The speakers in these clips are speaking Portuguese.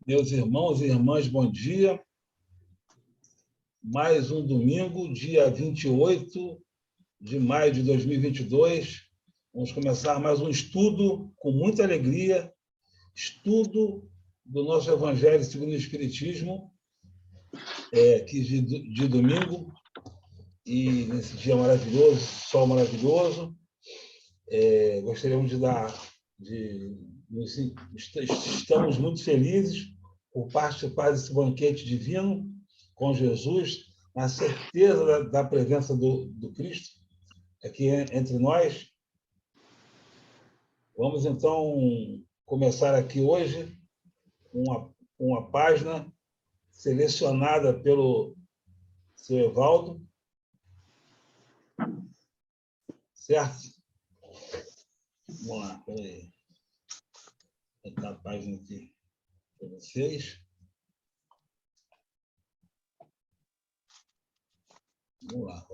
Meus irmãos e irmãs, bom dia. Mais um domingo, dia 28 de maio de 2022. Vamos começar mais um estudo com muita alegria, estudo do nosso Evangelho segundo o Espiritismo, aqui de domingo, e nesse dia maravilhoso, sol maravilhoso. Gostaríamos estamos muito felizes por participar desse banquete divino com Jesus, na certeza da presença do Cristo aqui entre nós. Vamos, então, começar aqui hoje uma página selecionada pelo seu Evaldo, certo? Vamos lá, peraí. Vou botar a página aqui para vocês. Vamos lá.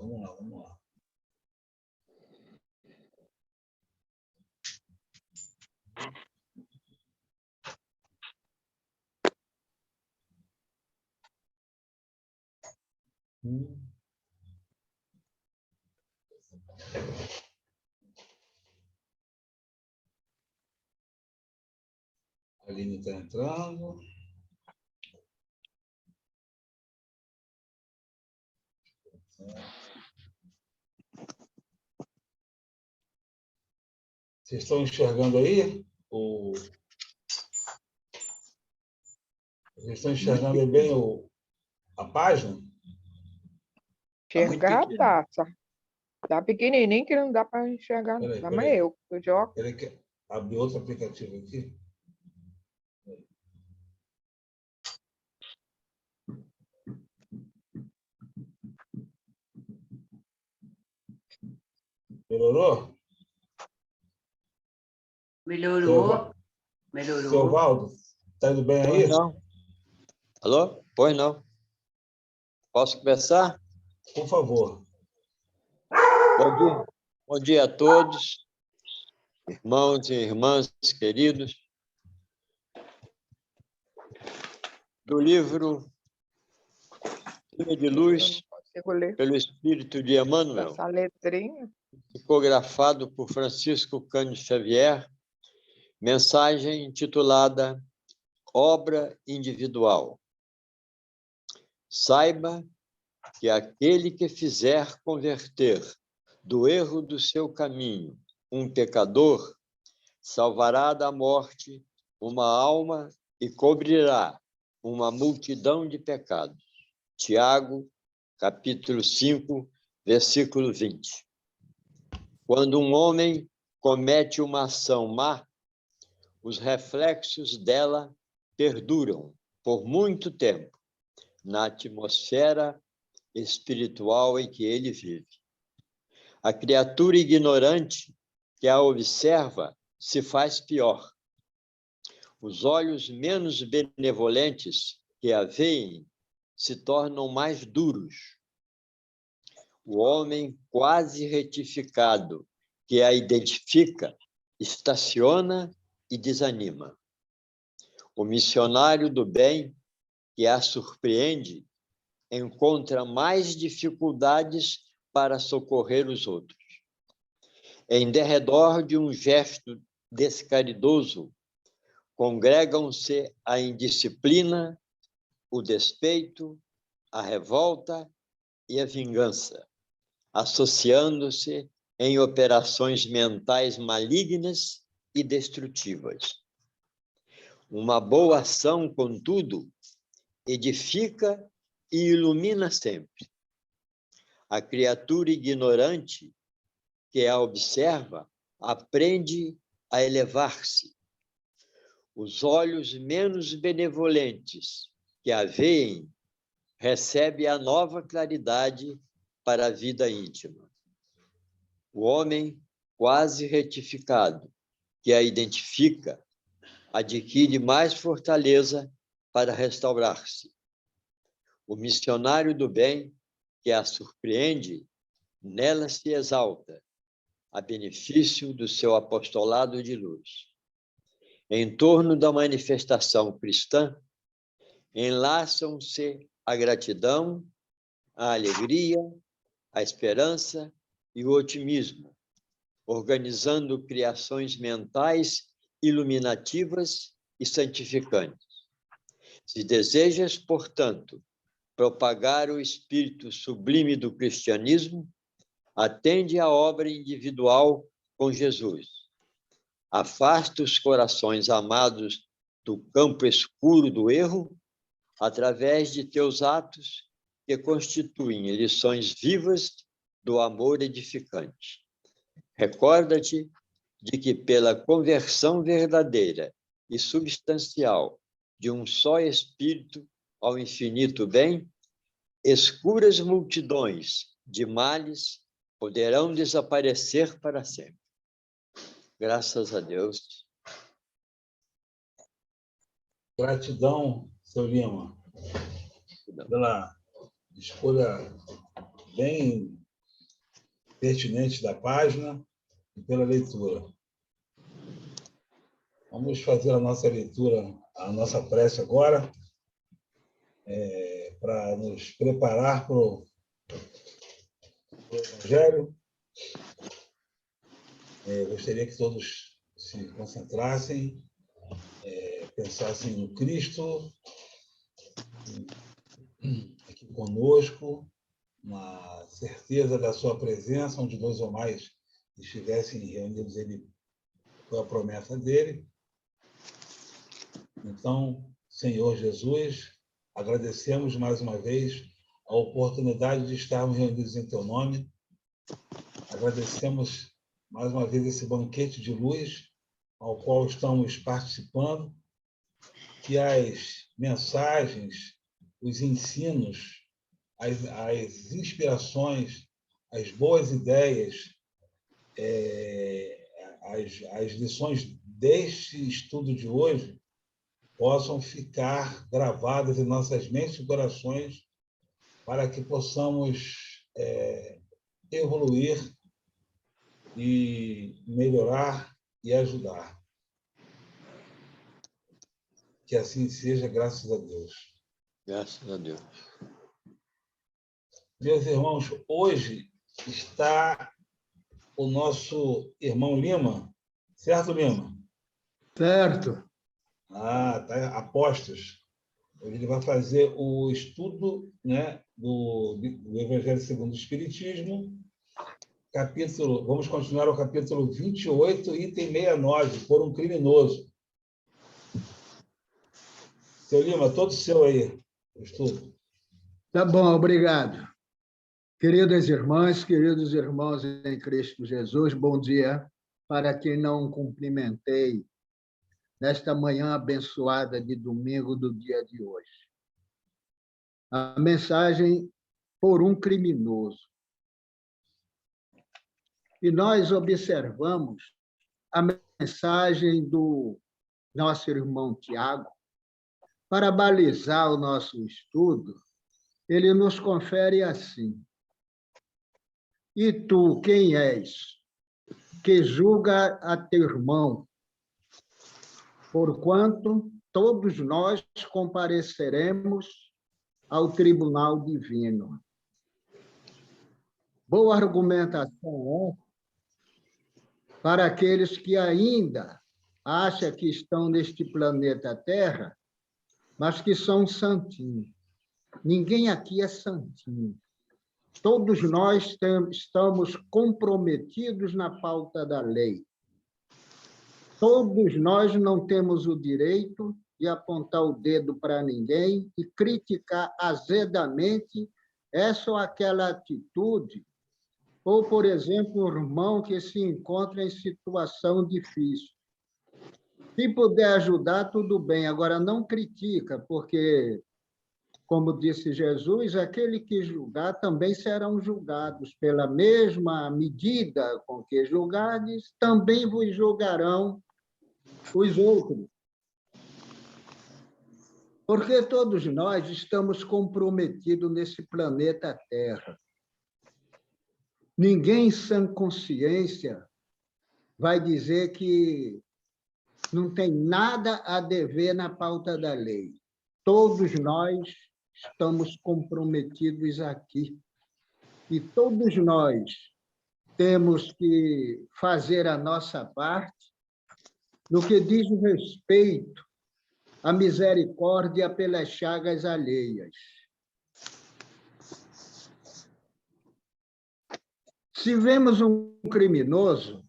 A Aline está entrando. Vocês estão enxergando aí? Vocês estão enxergando aí bem a página? Enxergar dá, tá pequenininho que não dá para enxergar. Dá mais eu jogo. Peraí que abrir outro aplicativo aqui. Melhorou? Melhorou. Seu Valdo, está indo bem aí? Não. Alô? Pois não. Posso começar? Por favor. Bom dia. Bom dia a todos, irmãos e irmãs queridos. Do livro Filho de Luz, pelo Espírito de Emmanuel, essa letrinha, psicografado por Francisco Cândido Xavier, mensagem intitulada Obra Individual. Saiba que aquele que fizer converter do erro do seu caminho um pecador, salvará da morte uma alma e cobrirá uma multidão de pecados. Tiago, capítulo 5, versículo 20. Quando um homem comete uma ação má, os reflexos dela perduram por muito tempo na atmosfera espiritual em que ele vive. A criatura ignorante que a observa se faz pior. Os olhos menos benevolentes que a veem se tornam mais duros. O homem quase retificado que a identifica estaciona e desanima. O missionário do bem que a surpreende encontra mais dificuldades para socorrer os outros. Em derredor de um gesto descaridoso, congregam-se a indisciplina, o despeito, a revolta e a vingança, associando-se em operações mentais malignas e destrutivas. Uma boa ação, contudo, edifica e ilumina sempre. A criatura ignorante que a observa aprende a elevar-se. Os olhos menos benevolentes que a veem recebem a nova claridade para a vida íntima. O homem quase retificado que a identifica adquire mais fortaleza para restaurar-se. O missionário do bem que a surpreende, nela se exalta, a benefício do seu apostolado de luz. Em torno da manifestação cristã, enlaçam-se a gratidão, a alegria, a esperança e o otimismo, organizando criações mentais iluminativas e santificantes. Se desejas, portanto, propagar o espírito sublime do cristianismo, atende à obra individual com Jesus. Afasta os corações amados do campo escuro do erro, através de teus atos que constituem lições vivas do amor edificante. Recorda-te de que, pela conversão verdadeira e substancial de um só Espírito ao infinito bem, escuras multidões de males poderão desaparecer para sempre. Graças a Deus. Gratidão, seu Lima, pela escolha bem pertinente da página e pela leitura. Vamos fazer a nossa leitura, a nossa prece agora, para nos preparar para o Evangelho. Gostaria que todos se concentrassem, pensassem no Cristo aqui conosco, na certeza da sua presença, onde dois ou mais estivessem reunidos, ele foi a promessa dele. Então, Senhor Jesus, agradecemos mais uma vez a oportunidade de estarmos reunidos em teu nome. Agradecemos mais uma vez esse banquete de luz ao qual estamos participando, que as mensagens, os ensinos, as inspirações, as boas ideias, as lições deste estudo de hoje possam ficar gravadas em nossas mentes e corações, para que possamos evoluir e melhorar e ajudar. Que assim seja, graças a Deus. Graças a Deus. Meus irmãos, hoje está o nosso irmão Lima. Certo, Lima? Certo. Tá, apostos. Hoje ele vai fazer o estudo, né, do Evangelho segundo o Espiritismo, vamos continuar o capítulo 28, item 69, por um criminoso. Seu Lima, todo seu aí, o estudo. Tá bom, obrigado. Queridas irmãs, queridos irmãos em Cristo Jesus, bom dia. Para quem não cumprimentei nesta manhã abençoada de domingo do dia de hoje. A mensagem por um criminoso. E nós observamos a mensagem do nosso irmão Tiago. Para balizar o nosso estudo, ele nos confere assim: e tu, quem és, que julga a teu irmão? Porquanto todos nós compareceremos ao tribunal divino. Boa argumentação para aqueles que ainda acham que estão neste planeta Terra, mas que são santinhos. Ninguém aqui é santinho. Todos nós estamos comprometidos na pauta da lei. Todos nós não temos o direito de apontar o dedo para ninguém e criticar azedamente essa ou aquela atitude, ou, por exemplo, um irmão que se encontra em situação difícil. Se puder ajudar, tudo bem. Agora, não critica, porque, como disse Jesus, aquele que julgar também serão julgados. Pela mesma medida com que julgardes, também vos julgarão os outros. Porque todos nós estamos comprometidos nesse planeta Terra. Ninguém sem consciência vai dizer que não tem nada a dever na pauta da lei. todos nós estamos comprometidos aqui. E todos nós temos que fazer a nossa parte no que diz respeito à misericórdia pelas chagas alheias. Se vemos um criminoso,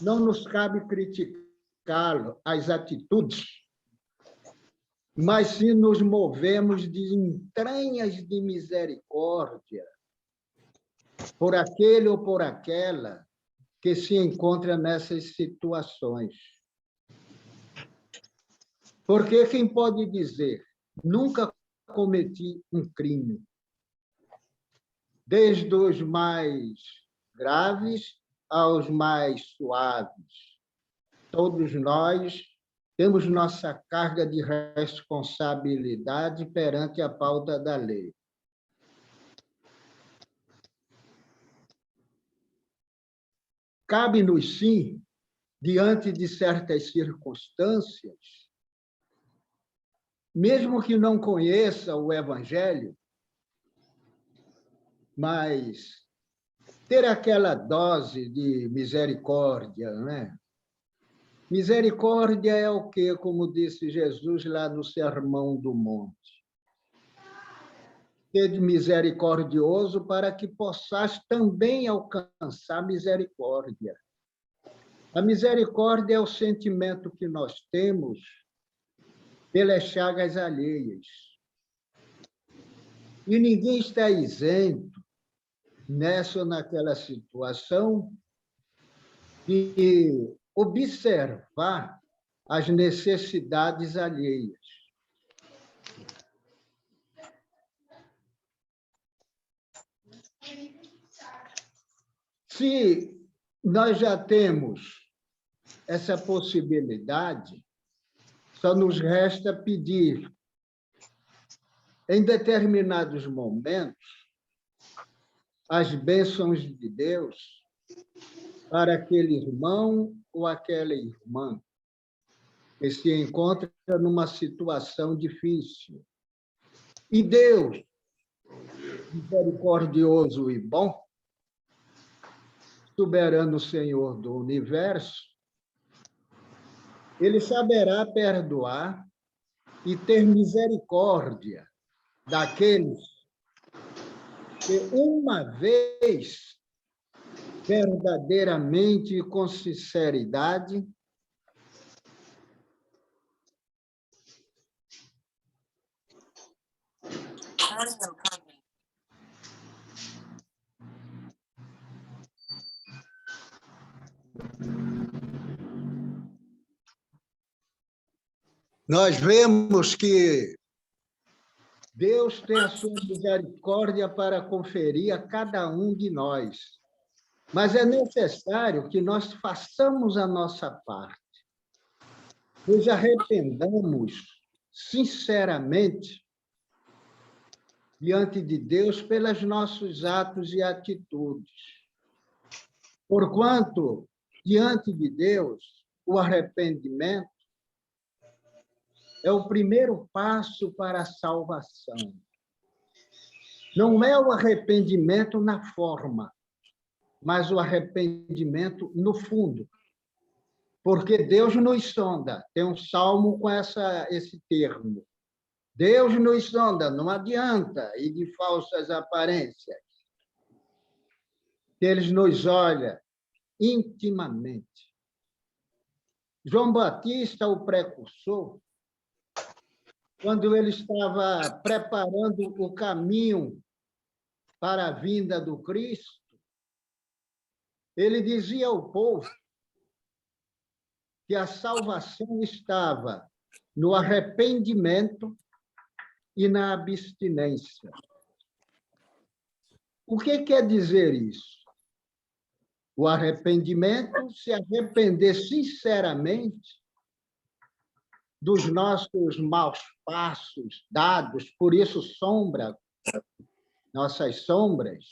não nos cabe criticá-lo, as atitudes, mas sim nos movemos de entranhas de misericórdia por aquele ou por aquela que se encontra nessas situações. Porque quem pode dizer, nunca cometi um crime, desde os mais graves aos mais suaves. Todos nós temos nossa carga de responsabilidade perante a pauta da lei. Cabe-nos, sim, diante de certas circunstâncias, mesmo que não conheça o Evangelho, mas ter aquela dose de misericórdia, né? Misericórdia é o quê? Como disse Jesus lá no Sermão do Monte. Sede misericordioso para que possais também alcançar misericórdia. A misericórdia é o sentimento que nós temos pelas chagas alheias. E ninguém está isento nessa ou naquela situação de observar as necessidades alheias. Se nós já temos essa possibilidade, só nos resta pedir, em determinados momentos, as bênçãos de Deus para aquele irmão ou aquela irmã que se encontra numa situação difícil. E Deus, misericordioso e bom, soberano Senhor do universo, Ele saberá perdoar e ter misericórdia daqueles que, uma vez, verdadeiramente e com sinceridade, nós vemos que Deus tem a sua misericórdia para conferir a cada um de nós. Mas é necessário que nós façamos a nossa parte. Nos arrependamos sinceramente diante de Deus pelos nossos atos e atitudes. Porquanto, diante de Deus, o arrependimento é o primeiro passo para a salvação. Não é o arrependimento na forma, mas o arrependimento no fundo. Porque Deus nos sonda. Tem um salmo com esse termo. Deus nos sonda, não adianta ir de falsas aparências. Ele nos olha intimamente. João Batista, o precursor, quando ele estava preparando o caminho para a vinda do Cristo, ele dizia ao povo que a salvação estava no arrependimento e na abstinência. O que quer dizer isso? O arrependimento, se arrepender sinceramente dos nossos maus passos dados, por isso sombra, nossas sombras,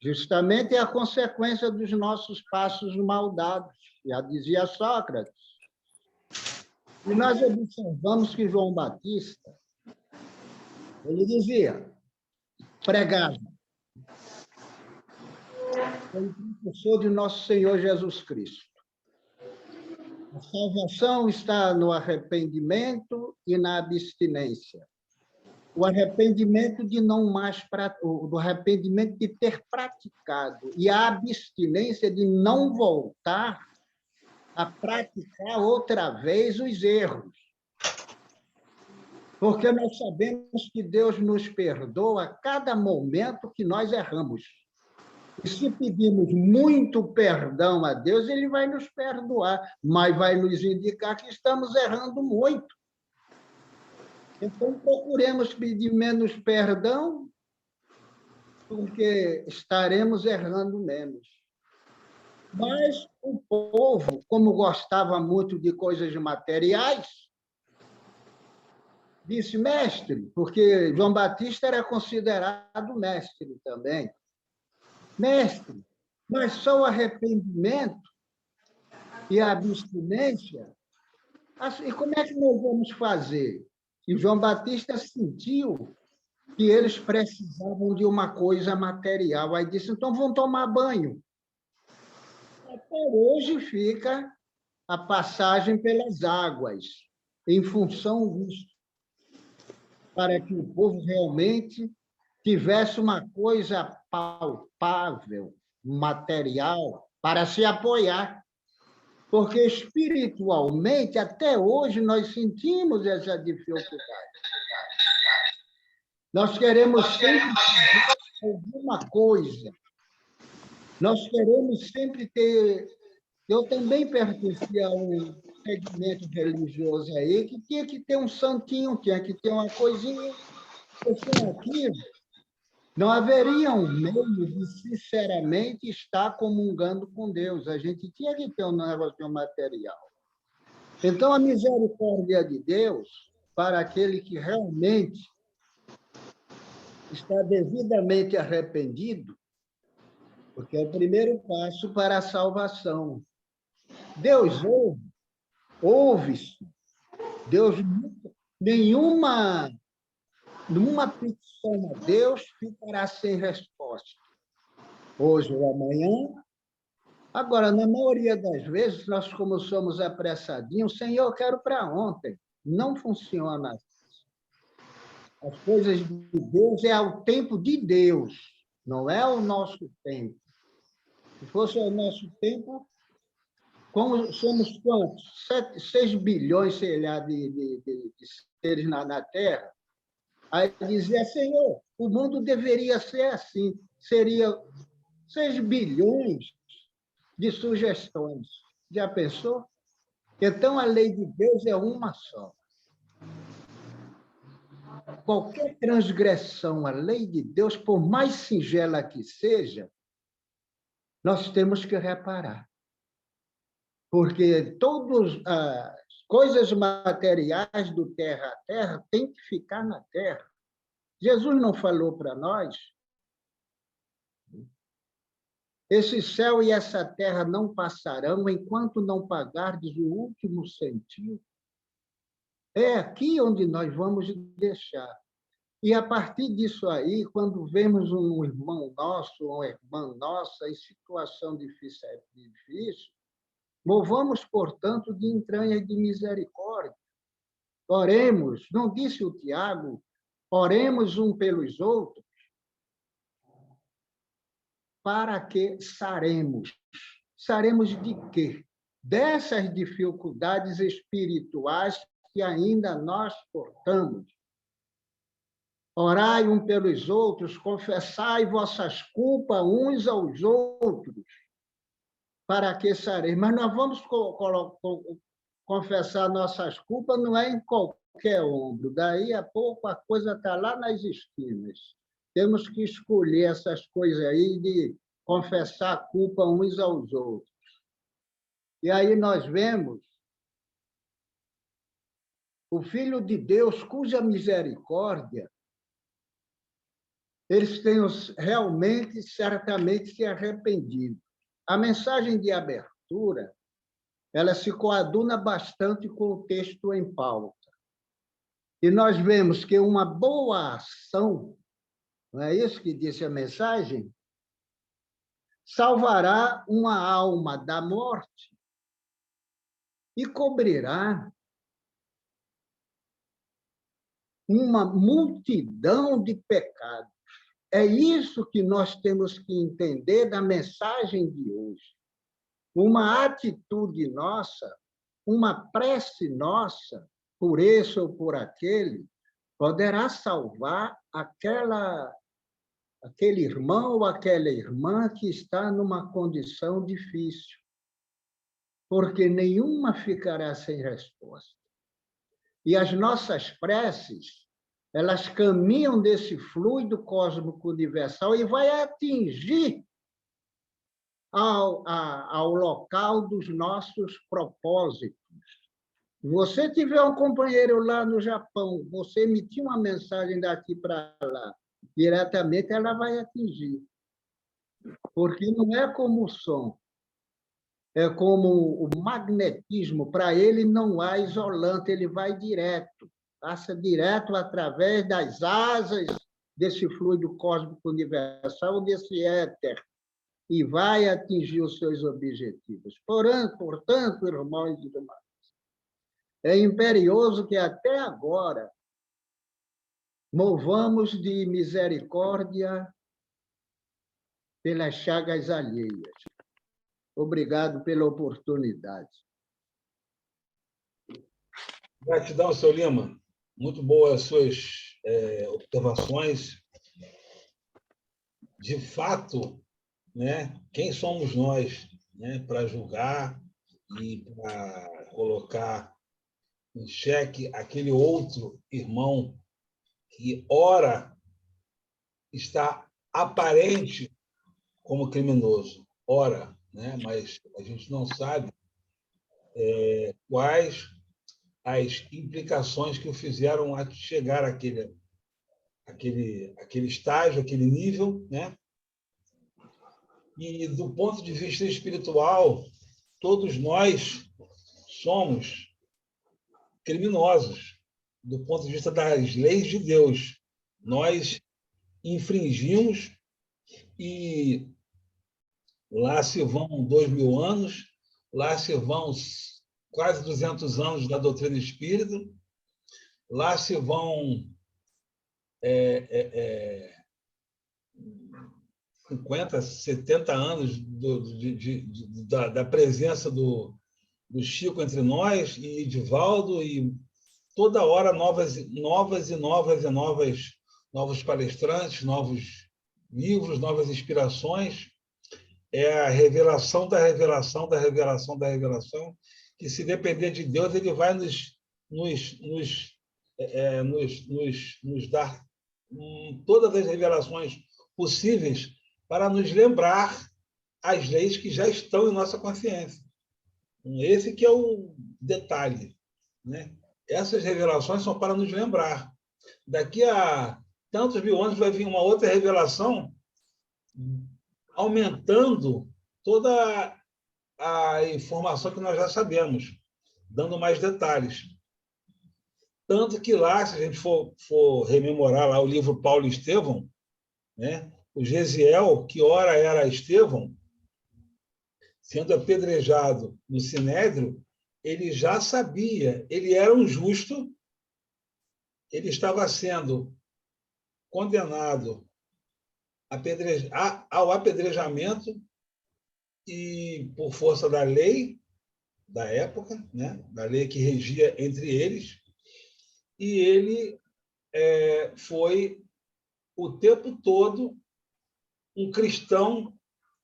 justamente é a consequência dos nossos passos mal dados, já dizia Sócrates. E nós observamos que João Batista, ele dizia, pregava, foi o precursor de nosso Senhor Jesus Cristo. A salvação está no arrependimento e na abstinência. O arrependimento de não mais do arrependimento de ter praticado e a abstinência de não voltar a praticar outra vez os erros. Porque nós sabemos que Deus nos perdoa a cada momento que nós erramos. E se pedimos muito perdão a Deus, ele vai nos perdoar, mas vai nos indicar que estamos errando muito. Então, procuremos pedir menos perdão, porque estaremos errando menos. Mas o povo, como gostava muito de coisas materiais, disse, mestre, porque João Batista era considerado mestre também. Mestre, mas só o arrependimento e a abstinência, e como é que nós vamos fazer? E João Batista sentiu que eles precisavam de uma coisa material. Aí disse, então vão tomar banho. Até hoje fica a passagem pelas águas, em função disso, para que o povo realmente tivesse uma coisa palpável, material, para se apoiar. Porque espiritualmente, até hoje, nós sentimos essa dificuldade. Nós queremos sempre alguma coisa. Nós queremos sempre ter... Eu também pertencia a um segmento religioso aí que tinha que ter um santinho, tinha que ter uma coisinha. Sem aquilo, não haveria um meio de, sinceramente, estar comungando com Deus. A gente tinha que ter um negócio material. Então, a misericórdia de Deus, para aquele que realmente está devidamente arrependido, porque é o primeiro passo para a salvação. Deus ouve-se. Deus, nenhuma petição a Deus ficará sem resposta. Hoje ou amanhã. Agora, na maioria das vezes, nós, como somos apressadinhos, Senhor, eu quero para ontem. Não funciona assim. As coisas de Deus é ao tempo de Deus, não é o nosso tempo. Se fosse o nosso tempo, como somos quantos? 6 bilhões, sei lá, de seres na Terra. Aí dizia, Senhor, o mundo deveria ser assim. Seria 6 bilhões de sugestões. Já pensou? Então, a lei de Deus é uma só. Qualquer transgressão à lei de Deus, por mais singela que seja, nós temos que reparar. Porque todas as coisas materiais do terra a terra têm que ficar na terra. Jesus não falou para nós? Esse céu e essa terra não passarão enquanto não pagardes o último centavo. É aqui onde nós vamos deixar. E, a partir disso aí, quando vemos um irmão nosso, uma irmã nossa, em situação difícil, movamos, portanto, de entranhas de misericórdia. Oremos, não disse o Tiago, oremos um pelos outros, para que saremos. Saremos de quê? Dessas dificuldades espirituais que ainda nós portamos. Orai um pelos outros, confessai vossas culpas uns aos outros, para que sareis. Mas nós vamos confessar nossas culpas, não é em qualquer ombro. Daí a pouco a coisa está lá nas esquinas. Temos que escolher essas coisas aí de confessar a culpa uns aos outros. E aí nós vemos o Filho de Deus, cuja misericórdia eles tenham realmente, certamente, se arrependido. A mensagem de abertura ela se coaduna bastante com o texto em pauta. E nós vemos que uma boa ação, não é isso que disse a mensagem? Salvará uma alma da morte e cobrirá uma multidão de pecados. É isso que nós temos que entender da mensagem de hoje. Uma atitude nossa, uma prece nossa, por esse ou por aquele, poderá salvar aquele irmão ou aquela irmã que está numa condição difícil, porque nenhuma ficará sem resposta. E as nossas preces, elas caminham desse fluido cósmico universal e vai atingir ao local dos nossos propósitos. Se você tiver um companheiro lá no Japão, você emitir uma mensagem daqui para lá, diretamente ela vai atingir. Porque não é como o som, é como o magnetismo. Para ele não há isolante, ele vai direto, passa direto através das asas desse fluido cósmico universal, desse éter, e vai atingir os seus objetivos. Portanto, irmãos e irmãs, é imperioso que até agora movamos de misericórdia pelas chagas alheias. Obrigado pela oportunidade. Gratidão, seu Lima. Muito boas as suas observações. De fato, né, quem somos nós, né, para julgar e para colocar em xeque aquele outro irmão que, ora, está aparente como criminoso, ora, né, mas a gente não sabe quais as implicações que o fizeram a chegar àquele estágio, aquele nível, né? E, do ponto de vista espiritual, todos nós somos criminosos, do ponto de vista das leis de Deus. Nós infringimos e lá se vão 2.000 anos, lá se vão quase 200 anos da doutrina espírita, lá se vão 50, 70 anos da presença do Chico entre nós, e Edivaldo, e toda hora novos palestrantes, novos livros, novas inspirações. É a revelação da revelação, da revelação, da revelação, que, se depender de Deus, ele vai nos dar todas as revelações possíveis para nos lembrar as leis que já estão em nossa consciência. Esse que é o detalhe, né? Essas revelações são para nos lembrar. Daqui a tantos mil anos vai vir uma outra revelação aumentando toda a informação que nós já sabemos, dando mais detalhes. Tanto que lá, se a gente for rememorar lá o livro Paulo e Estevão, né, o Gesiel, que ora era Estevão, sendo apedrejado no Sinédrio, ele já sabia, ele era um justo, ele estava sendo condenado ao apedrejamento, e por força da lei da época, né, da lei que regia entre eles, e ele foi o tempo todo um cristão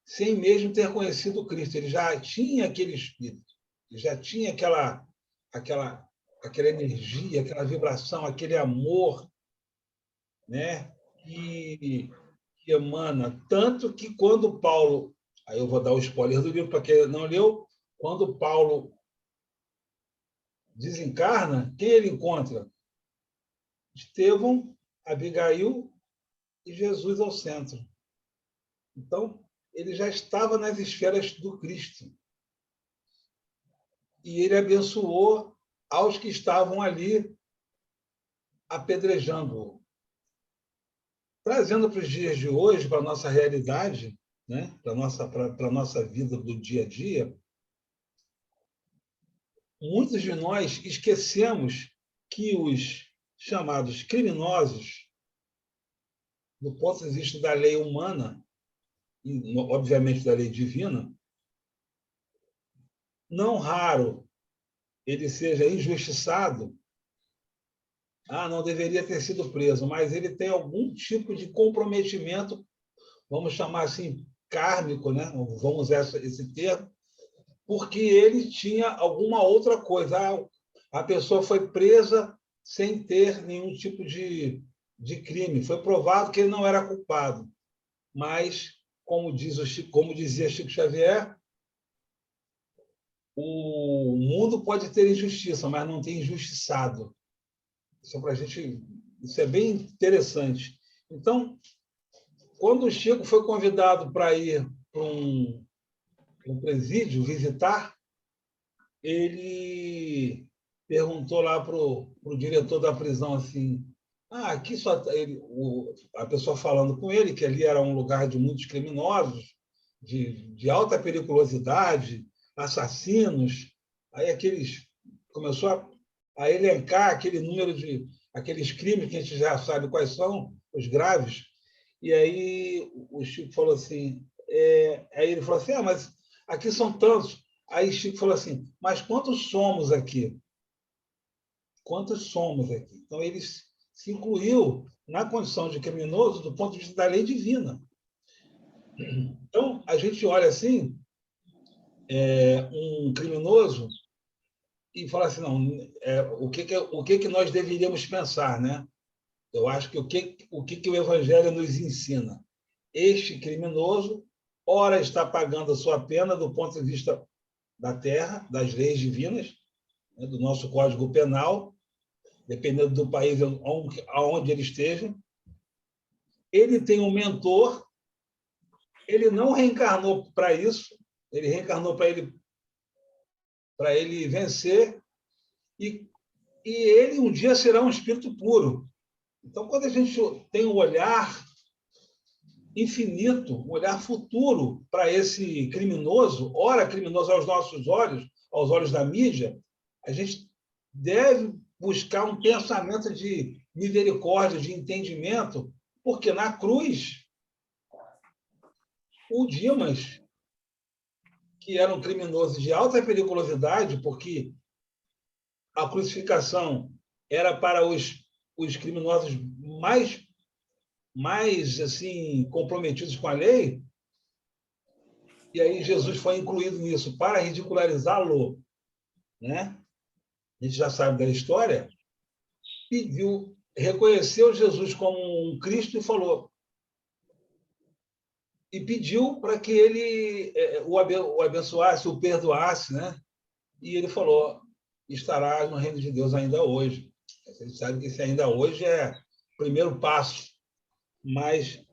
sem mesmo ter conhecido Cristo. Ele já tinha aquele espírito, ele já tinha aquela energia, aquela vibração, aquele amor, né, que emana. Tanto que, quando Paulo, aí eu vou dar o spoiler do livro para quem não leu, quando Paulo desencarna, quem ele encontra? Estevão, Abigail e Jesus ao centro. Então, ele já estava nas esferas do Cristo. e ele abençoou aos que estavam ali apedrejando-o. Trazendo para os dias de hoje, para a nossa realidade, né? para a nossa vida do dia a dia, muitos de nós esquecemos que os chamados criminosos, do ponto de vista da lei humana, e, obviamente, da lei divina, não raro ele seja injustiçado, não deveria ter sido preso, mas ele tem algum tipo de comprometimento, vamos chamar assim, kármico, né? Vamos usar esse termo, porque ele tinha alguma outra coisa. A pessoa foi presa sem ter nenhum tipo de crime. Foi provado que ele não era culpado. Mas, como dizia Chico Xavier, o mundo pode ter injustiça, mas não tem injustiçado. Isso é bem interessante. Então, quando o Chico foi convidado para ir para um presídio visitar, ele perguntou lá para o diretor da prisão assim: aqui só a pessoa falando com ele que ali era um lugar de muitos criminosos, de alta periculosidade, assassinos. Aí começou a elencar aquele número de aqueles crimes que a gente já sabe quais são, os graves. E aí o Chico falou assim, aí ele falou assim, mas aqui são tantos. Aí Chico falou assim, mas quantos somos aqui? Quantos somos aqui? Então, ele se incluiu na condição de criminoso do ponto de vista da lei divina. Então, a gente olha assim, um criminoso e fala assim, não, o que nós deveríamos pensar, né? Eu acho que o que o Evangelho nos ensina? Este criminoso, ora está pagando a sua pena do ponto de vista da terra, das leis divinas, né, do nosso Código Penal, dependendo do país aonde ele esteja. Ele tem um mentor, ele não reencarnou para isso, ele reencarnou para ele vencer, e ele um dia será um espírito puro. Então, quando a gente tem um olhar infinito, um olhar futuro para esse criminoso, ora criminoso aos nossos olhos, aos olhos da mídia, a gente deve buscar um pensamento de misericórdia, de entendimento, porque na cruz, o Dimas, que era um criminoso de alta periculosidade, porque a crucificação era para os criminosos mais assim comprometidos com a lei, e aí Jesus foi incluído nisso para ridicularizá-lo, né? A gente já sabe da história, reconheceu Jesus como um Cristo e pediu para que ele o abençoasse, o perdoasse, né? E ele falou, estará no reino de Deus ainda hoje. A gente sabe que esse ainda hoje é o primeiro passo, mas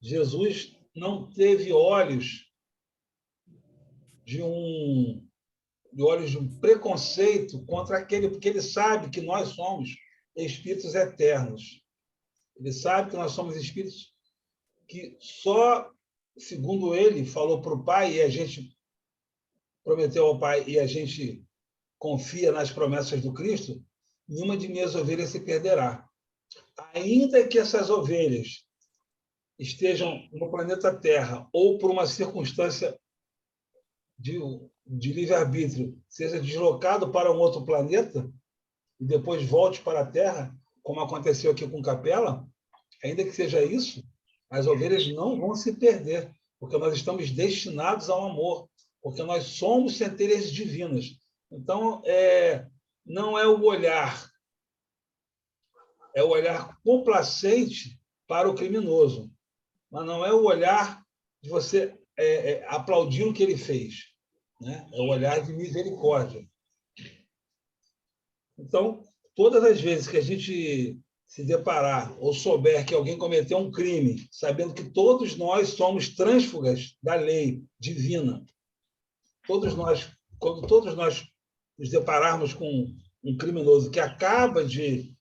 Jesus não teve olhos de um preconceito contra aquele, porque ele sabe que nós somos espíritos eternos. Ele sabe que nós somos espíritos que só, segundo ele, falou para o Pai, e a gente prometeu ao Pai, e a gente confia nas promessas do Cristo, nenhuma de minhas ovelhas se perderá. Ainda que essas ovelhas estejam no planeta Terra ou por uma circunstância de livre-arbítrio, seja deslocado para um outro planeta e depois volte para a Terra, como aconteceu aqui com Capela, ainda que seja isso, as ovelhas não vão se perder, porque nós estamos destinados ao amor, porque nós somos centelhas divinas. Então, não é o olhar, é o olhar complacente para o criminoso, mas não é o olhar de você aplaudir o que ele fez, né? É o olhar de misericórdia. Então, todas as vezes que a gente se deparar ou souber que alguém cometeu um crime, sabendo que todos nós somos trânsfugas da lei divina, quando todos nós nos depararmos com um criminoso que acaba de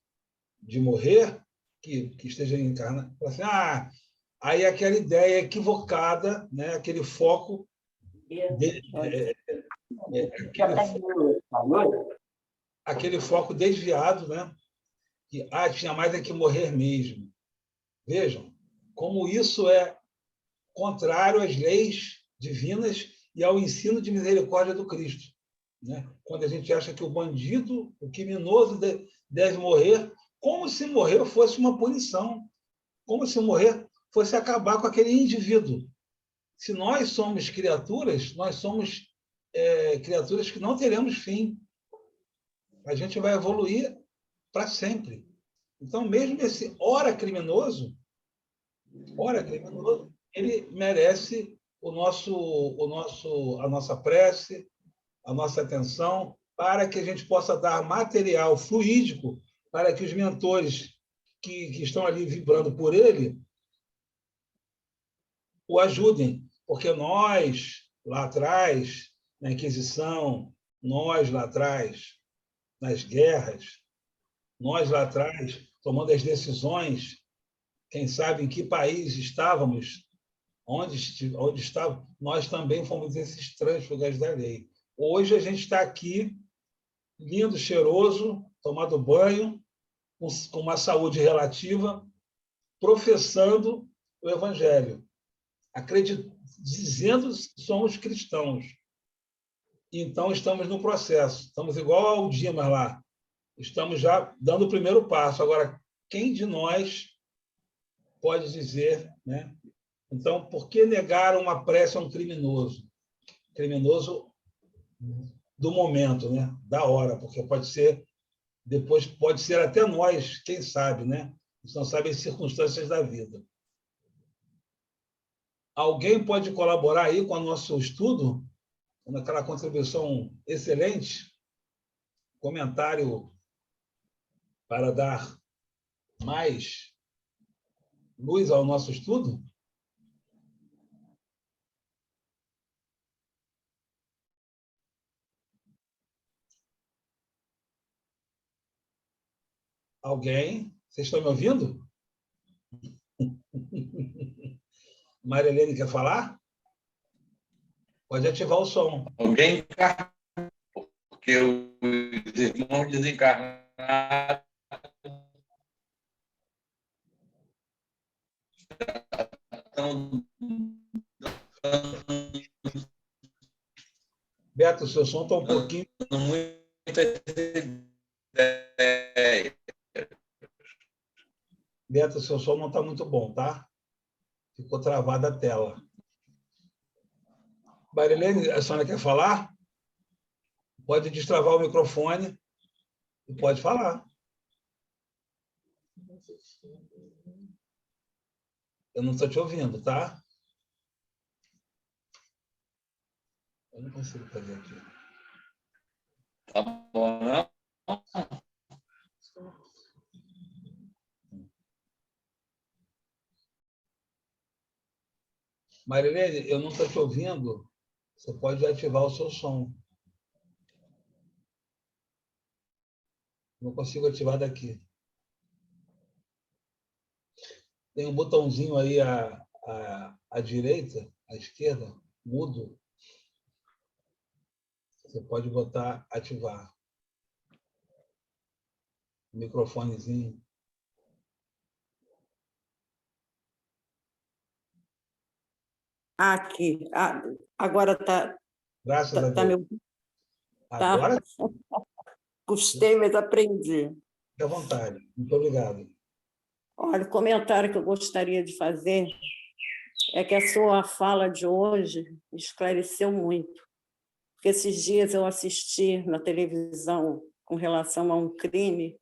morrer, que esteja encarnado, assim, aí aquela ideia equivocada, né? Aquele foco aquele foco desviado, né? Que tinha mais é que morrer mesmo. Vejam como isso é contrário às leis divinas e ao ensino de misericórdia do Cristo, né? Quando a gente acha que o bandido, o criminoso deve morrer, como se morrer fosse uma punição, como se morrer fosse acabar com aquele indivíduo. Se nós somos criaturas, nós somos criaturas que não teremos fim. A gente vai evoluir para sempre. Então, mesmo esse criminoso, ele merece a nossa prece, a nossa atenção, para que a gente possa dar material fluídico para que os mentores que estão ali vibrando por ele o ajudem. Porque nós, lá atrás, na Inquisição, nós, lá atrás, nas guerras, nós, lá atrás, tomando as decisões, quem sabe em que país estávamos, onde estávamos, nós também fomos esses trânsfugas da lei. Hoje a gente está aqui, lindo, cheiroso, tomado banho, com uma saúde relativa, professando o Evangelho, dizendo que somos cristãos. Então, estamos no processo. Estamos igual ao Dimas lá. Estamos já dando o primeiro passo. Agora, quem de nós pode dizer, né? Então, por que negar uma prece a um criminoso? Criminoso do momento, né? Da hora, porque pode ser, depois pode ser até nós, quem sabe, né? A gente não sabe as circunstâncias da vida. Alguém pode colaborar aí com o nosso estudo, naquela contribuição excelente, comentário para dar mais luz ao nosso estudo? Alguém? Vocês estão me ouvindo? Marilene quer falar? Pode ativar o som. Alguém encarnou, porque os irmãos desencarnados estão Beto, o seu som está um pouquinho... dando muitas ideias. Beto, o seu som não está muito bom, tá? Ficou travada a tela. Marilene, a senhora quer falar? Pode destravar o microfone e pode falar. Eu não estou te ouvindo, tá? Eu não consigo fazer aqui. Tá bom, não? Marilene, eu não estou te ouvindo. Você pode ativar o seu som. Não consigo ativar daqui. Tem um botãozinho aí à direita, à esquerda, mudo. Você pode botar ativar. O microfonezinho. Aqui. Agora está. Graças a Deus. Agora, Custei, mas aprendi. fique à vontade. Muito obrigado. Olha, o comentário que eu gostaria de fazer é que a sua fala de hoje me esclareceu muito. Porque esses dias eu assisti na televisão com relação a um crime,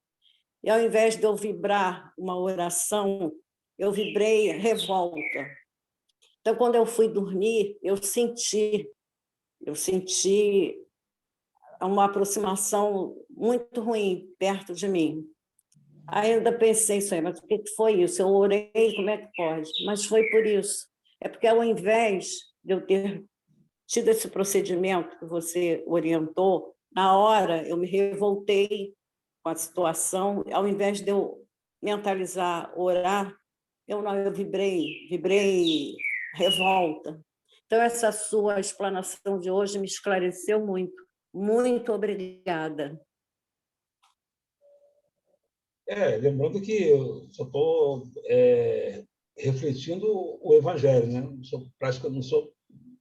e ao invés de eu vibrar uma oração, eu vibrei revolta. Então, quando eu fui dormir, eu senti uma aproximação muito ruim perto de mim. Aí eu ainda pensei isso aí, mas o que foi isso? Eu orei, como é que pode? Mas foi por isso. É porque ao invés de eu ter tido esse procedimento que você orientou, Na hora, eu me revoltei com a situação, ao invés de eu mentalizar, orar, eu vibrei revolta. Então, essa sua explanação de hoje me esclareceu muito. Muito obrigada. Lembrando que eu só estou refletindo o Evangelho, né? Não sou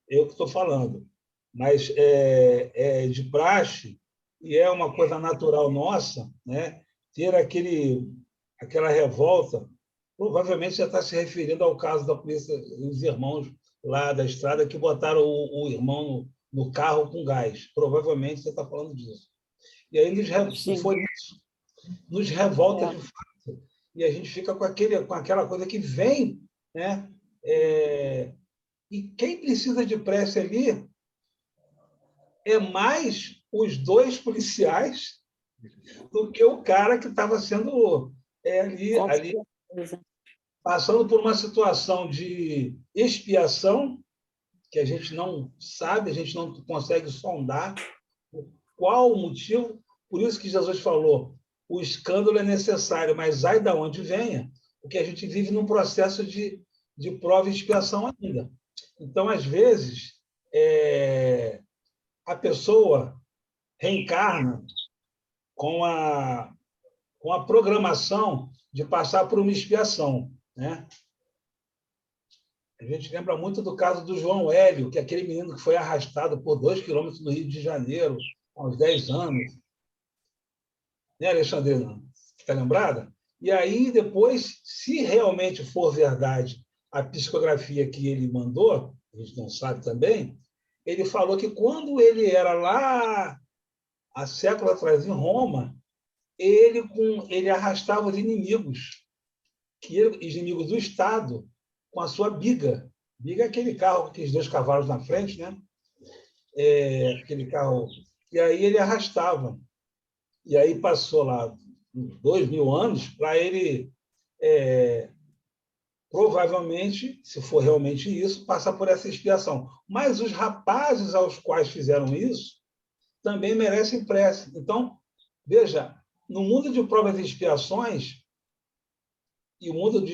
eu que estou falando, mas é de praxe e é uma coisa natural nossa, né? Ter aquela revolta. Provavelmente já está se referindo ao caso da polícia, os irmãos lá da estrada que botaram o irmão no carro com gás. Provavelmente você está falando disso. E aí nos revolta de fato. E a gente fica com aquela coisa que vem, né? E quem precisa de prece ali é mais os dois policiais do que o cara que estava sendo ali passando por uma situação de expiação que a gente não sabe, a gente não consegue sondar qual o motivo. Por isso que Jesus falou, o escândalo é necessário, mas ai da onde venha, porque a gente vive num processo de prova e expiação ainda. Então, às vezes, a pessoa reencarna com a programação de passar por uma expiação, né? A gente lembra muito do caso do João Hélio, que é aquele menino que foi arrastado por 2 quilômetros do Rio de Janeiro, há uns 10 anos. Né, Alexandrina? Está lembrada? E aí, depois, se realmente for verdade a psicografia que ele mandou, a gente não sabe também, ele falou que quando ele era lá, há séculos atrás, em Roma, ele arrastava os inimigos, os inimigos do Estado, com a sua biga. Biga é aquele carro com aqueles 2 cavalos na frente, né? Aquele carro. E aí ele arrastava. E aí passou lá 2000 anos para ele, provavelmente, se for realmente isso, passar por essa expiação. Mas os rapazes aos quais fizeram isso também merecem prece. Então, veja, no mundo de provas e expiações, e o mundo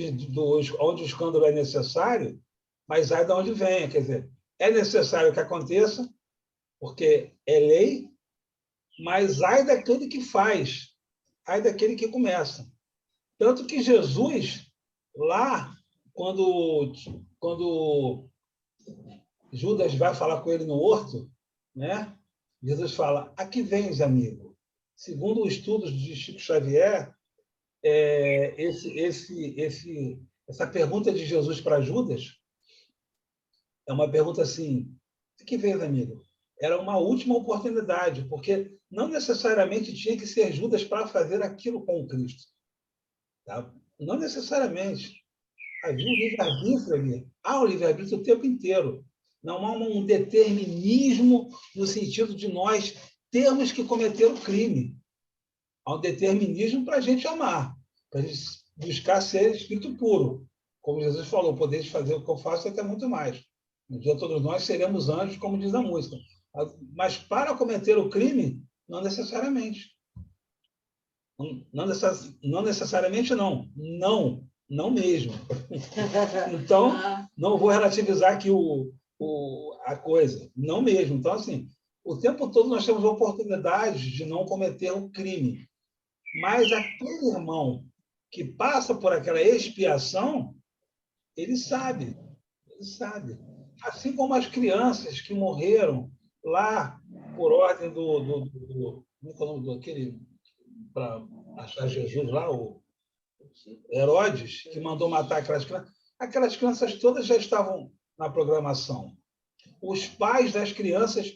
onde o escândalo é necessário, mas ai de onde venha. Quer dizer, é necessário que aconteça, porque é lei, mas ai daquele que faz, ai daquele que começa. Tanto que Jesus, lá, quando Judas vai falar com ele no horto, né? Jesus fala, a que vens, amigo? Segundo os estudos de Chico Xavier, essa pergunta de Jesus para Judas é uma pergunta assim, o que vem, amigo? Era uma última oportunidade, porque não necessariamente tinha que ser Judas para fazer aquilo com o Cristo. Tá? Não necessariamente. Havia um livre-arbítrio ali. Há um livre-arbítrio o tempo inteiro. Não há um determinismo no sentido de nós termos que cometer o crime. Há um determinismo para a gente amar, para a gente buscar ser espírito puro. Como Jesus falou, podeis fazer o que eu faço e até muito mais. Um dia todos nós seremos anjos, como diz a música. Mas para cometer o crime, não necessariamente. Não necessariamente, não. Não mesmo. Então, não vou relativizar aqui a coisa. Não mesmo. Então, assim, o tempo todo nós temos oportunidades de não cometer o crime. Mas aquele irmão que passa por aquela expiação, ele sabe. Assim como as crianças que morreram lá por ordem como é que é o nome daquele para achar Jesus lá, o Herodes, que mandou matar aquelas crianças. Aquelas crianças todas já estavam na programação. Os pais das crianças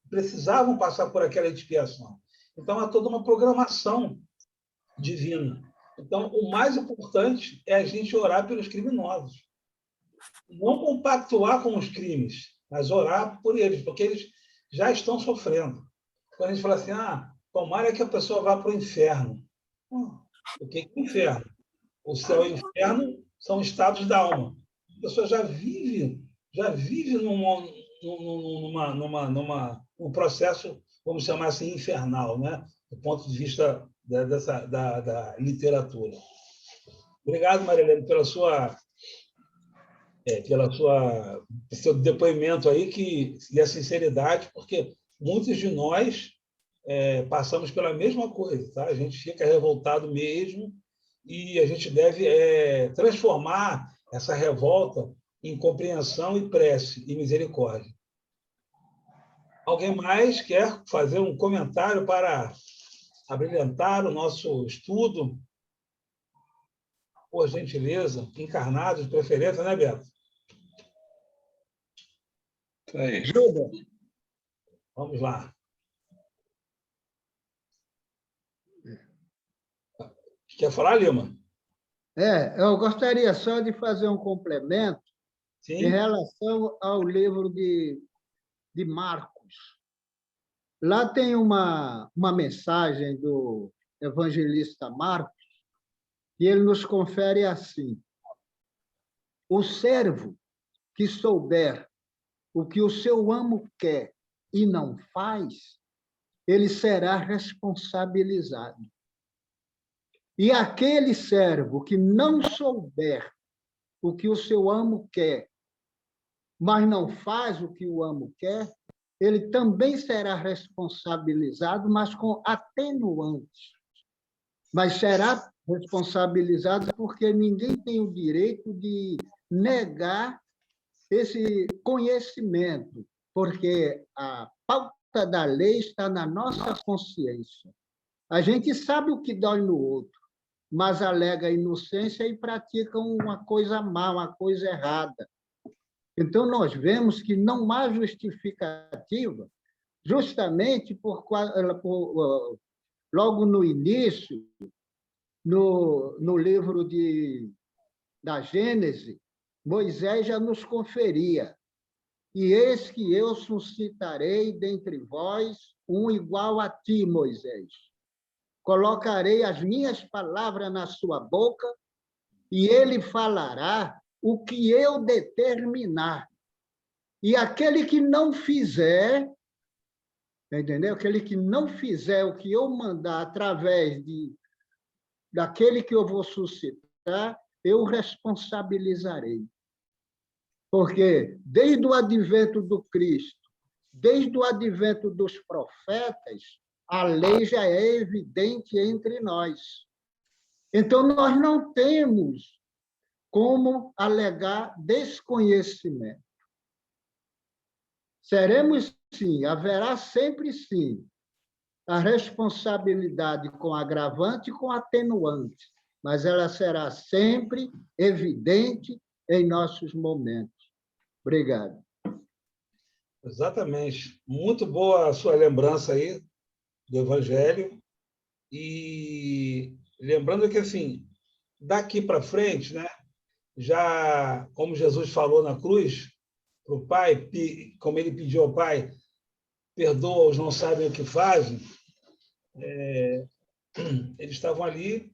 precisavam passar por aquela expiação. Então, há toda uma programação divina. Então, o mais importante é a gente orar pelos criminosos. Não compactuar com os crimes, mas orar por eles, porque eles já estão sofrendo. Quando a gente fala assim, tomara que a pessoa vá para o inferno. O que é o inferno? O céu e o inferno são estados da alma. A pessoa já vive um processo, vamos chamar assim, infernal, né? Do ponto de vista da literatura. Obrigado, Marilene, pelo seu depoimento aí e a sinceridade, porque muitos de nós passamos pela mesma coisa, tá? A gente fica revoltado mesmo e a gente deve transformar essa revolta em compreensão e prece e misericórdia. Alguém mais quer fazer um comentário para abrilhantar o nosso estudo? Por gentileza, encarnado de preferência, né, Beto? Isso aí. Juba, Vamos lá. Quer falar, Lima? eu gostaria só de fazer um complemento em Sim. relação ao livro de Marcos. Lá tem uma mensagem do evangelista Marcos, e ele nos confere assim: o servo que souber o que o seu amo quer e não faz, ele será responsabilizado. E aquele servo que não souber o que o seu amo quer, mas não faz o que o amo quer, ele também será responsabilizado, mas com atenuantes. Mas será responsabilizado porque ninguém tem o direito de negar esse conhecimento, porque a pauta da lei está na nossa consciência. A gente sabe o que dói no outro, mas alega inocência e pratica uma coisa má, uma coisa errada. Então, nós vemos que não há justificativa, justamente logo no início, no livro da Gênesis, Moisés já nos conferia: e eis que eu suscitarei dentre vós um igual a ti, Moisés. Colocarei as minhas palavras na sua boca, e ele falará o que eu determinar. E aquele que não fizer, entendeu? Aquele que não fizer o que eu mandar através daquele que eu vou suscitar, eu responsabilizarei. Porque desde o advento do Cristo, desde o advento dos profetas, a lei já é evidente entre nós. Então, nós não temos como alegar desconhecimento. Seremos, sim, haverá sempre, sim, a responsabilidade com agravante e com atenuante, mas ela será sempre evidente em nossos momentos. Obrigado. Exatamente. Muito boa a sua lembrança aí do Evangelho. E lembrando que, assim, daqui para frente, né, já como Jesus falou na cruz, para o Pai, como ele pediu ao Pai, perdoa-os, não sabem o que fazem, eles estavam ali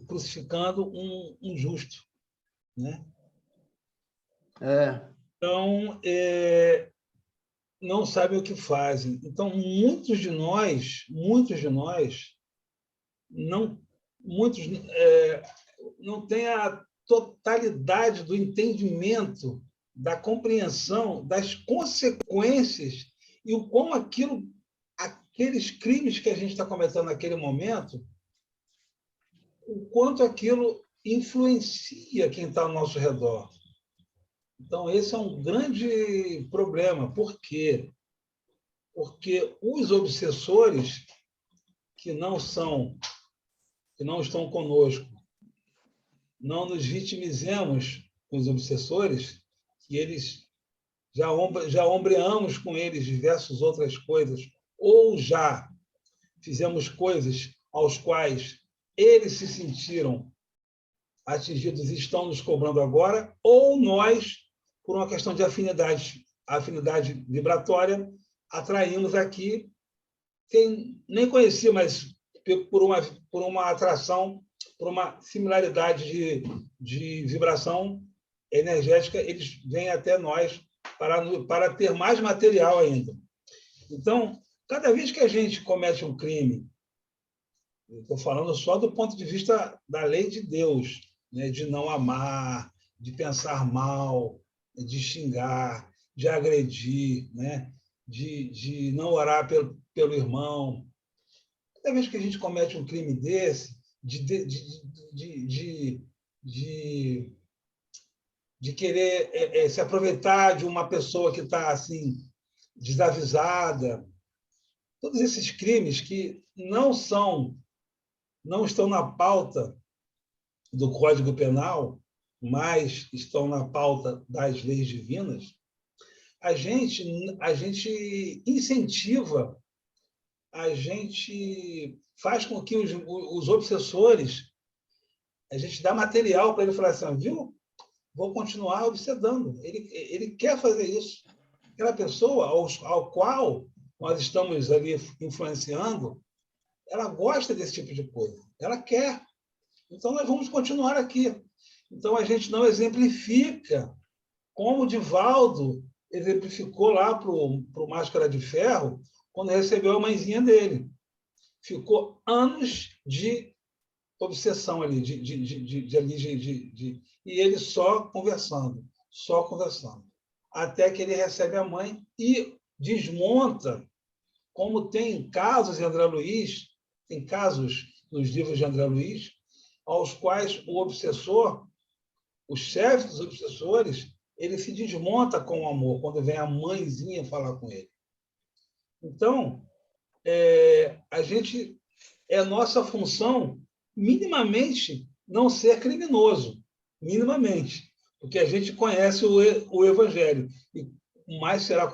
crucificando um justo, né? Então, não sabem o que fazem. Então, muitos de nós não têm a totalidade do entendimento, da compreensão das consequências e o como aqueles crimes que a gente está cometendo naquele momento, o quanto aquilo influencia quem está ao nosso redor. Então, esse é um grande problema. Por quê? Porque os obsessores que não estão conosco, não nos vitimizemos com os obsessores, que eles já ombreamos com eles diversas outras coisas, ou já fizemos coisas aos quais eles se sentiram atingidos e estão nos cobrando agora, ou nós, por uma questão de afinidade vibratória, atraímos aqui quem nem conhecia, mas por uma atração por uma similaridade de vibração energética, eles vêm até nós para ter mais material ainda. Então, cada vez que a gente comete um crime, estou falando só do ponto de vista da lei de Deus, né? De não amar, de pensar mal, de xingar, de agredir, né? De não orar pelo irmão. Cada vez que a gente comete um crime desse, de querer se aproveitar de uma pessoa que está assim desavisada, todos esses crimes que não estão na pauta do Código Penal, mas estão na pauta das leis divinas, a gente incentiva, a gente faz com que os obsessores, a gente dá material para ele falar assim, viu? Vou continuar obsedando. Ele quer fazer isso. Aquela pessoa ao qual nós estamos ali influenciando, ela gosta desse tipo de coisa. Ela quer. Então, nós vamos continuar aqui. Então, a gente não exemplifica como o Divaldo exemplificou lá para o Máscara de Ferro, quando recebeu a mãezinha dele. Ficou anos de obsessão ali, e ele só conversando, até que ele recebe a mãe e desmonta, como tem casos em André Luiz, tem casos nos livros de André Luiz, aos quais o obsessor, o chefe dos obsessores, ele se desmonta com o amor, quando vem a mãezinha falar com ele. Então, é nossa função minimamente não ser criminoso, minimamente, porque a gente conhece o Evangelho e mais será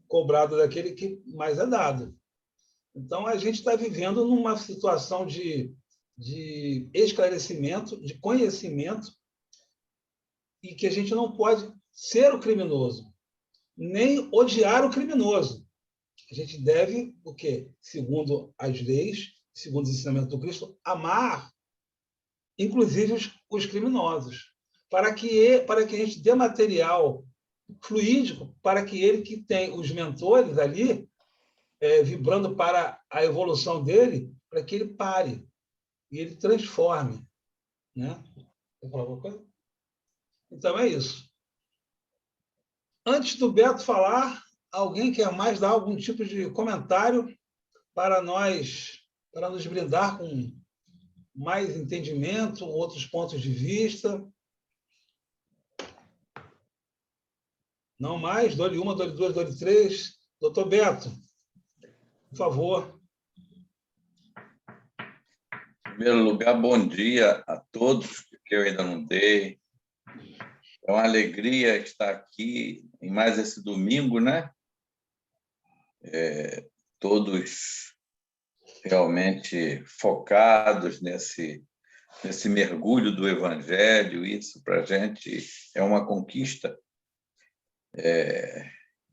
cobrado daquele que mais é dado. Então a gente está vivendo numa situação de esclarecimento, de conhecimento, e que a gente não pode ser o criminoso, nem odiar o criminoso. A gente deve, o quê? Segundo as leis, segundo os ensinamentos do Cristo, amar, inclusive os criminosos, para que a gente dê material fluídico para que ele que tem os mentores ali, vibrando para a evolução dele, para que ele pare e ele transforme. Né? Quer falar alguma coisa? Então, é isso. Antes do Beto falar, alguém quer mais dar algum tipo de comentário para nos brindar com mais entendimento, outros pontos de vista? Não mais? Dole 1, Dole 2, Dole 3. Doutor Beto, por favor. Em primeiro lugar, bom dia a todos, que eu ainda não dei. É uma alegria estar aqui em mais esse domingo, né? Todos realmente focados nesse mergulho do Evangelho. Isso, para a gente, é uma conquista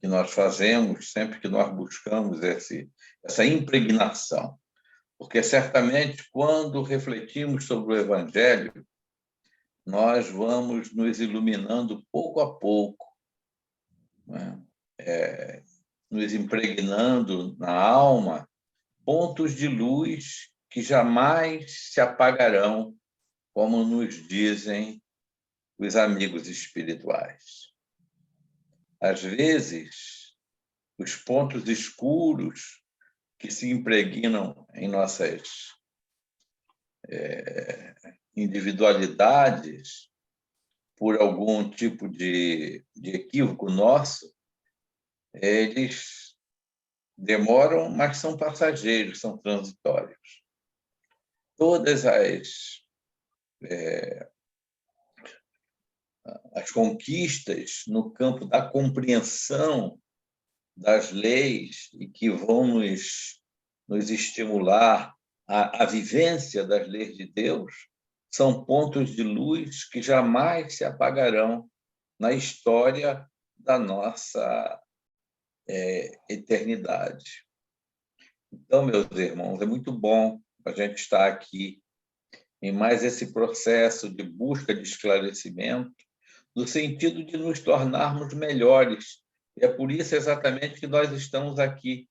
que nós fazemos sempre que nós buscamos essa impregnação. Porque, certamente, quando refletimos sobre o Evangelho, nós vamos nos iluminando pouco a pouco, né? Nos impregnando na alma pontos de luz que jamais se apagarão, como nos dizem os amigos espirituais. Às vezes, os pontos escuros que se impregnam em nossas individualidades por algum tipo de equívoco nosso, eles demoram, mas são passageiros, são transitórios. Todas as conquistas no campo da compreensão das leis e que vão nos estimular à vivência das leis de Deus são pontos de luz que jamais se apagarão na história da nossa eternidade. Então, meus irmãos, é muito bom a gente estar aqui em mais esse processo de busca de esclarecimento, no sentido de nos tornarmos melhores. E é por isso exatamente que nós estamos aqui.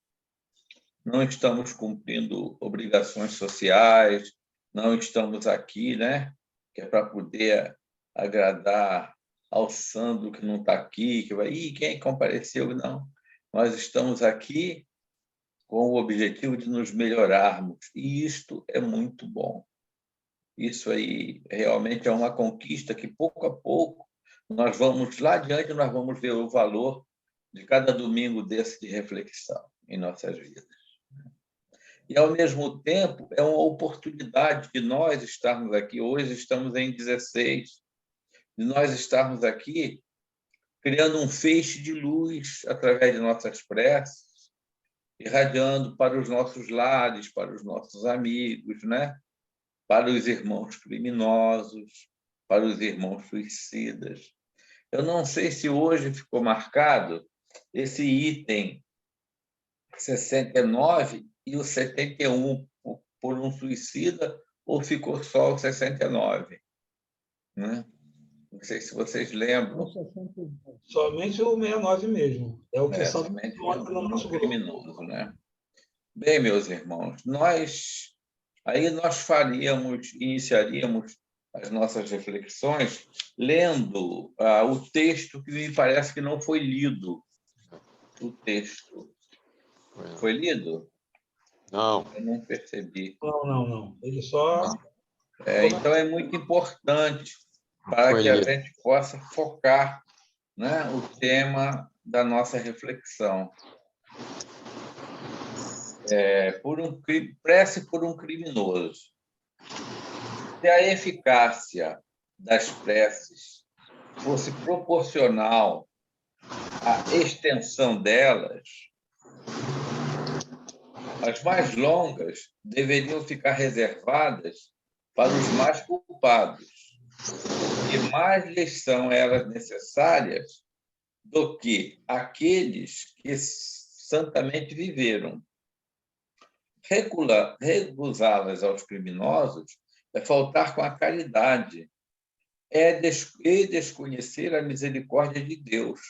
Não estamos cumprindo obrigações sociais, não estamos aqui, né? Que é para poder agradar ao Sandro que não está aqui, que vai, quem compareceu? Não. Nós estamos aqui com o objetivo de nos melhorarmos, e isto é muito bom. Isso aí realmente é uma conquista que, pouco a pouco, nós vamos, lá adiante, nós vamos ver o valor de cada domingo desse de reflexão em nossas vidas. E, ao mesmo tempo, é uma oportunidade de nós estarmos aqui. Hoje estamos em 16, de nós estarmos aqui criando um feixe de luz através de nossas preces, irradiando para os nossos lares, para os nossos amigos, né? Para os irmãos criminosos, para os irmãos suicidas. Eu não sei se hoje ficou marcado esse item 69 e o 71 por um suicida, ou ficou só o 69, né? Não sei se vocês lembram. Somente o 69 mesmo. É o que somente no nosso o grupo. criminoso, né? Bem, meus irmãos, nós iniciaríamos as nossas reflexões lendo o texto que me parece que não foi lido. O texto. Foi lido? Não. Eu não percebi. Não. Ele só... Então, é muito importante para que a gente possa focar, né, o tema da nossa reflexão. Prece por um criminoso. Se a eficácia das preces fosse proporcional à extensão delas, as mais longas deveriam ficar reservadas para os mais culpados, e mais lhes são elas necessárias do que aqueles que santamente viveram. Recusá-las aos criminosos é faltar com a caridade, é desconhecer a misericórdia de Deus.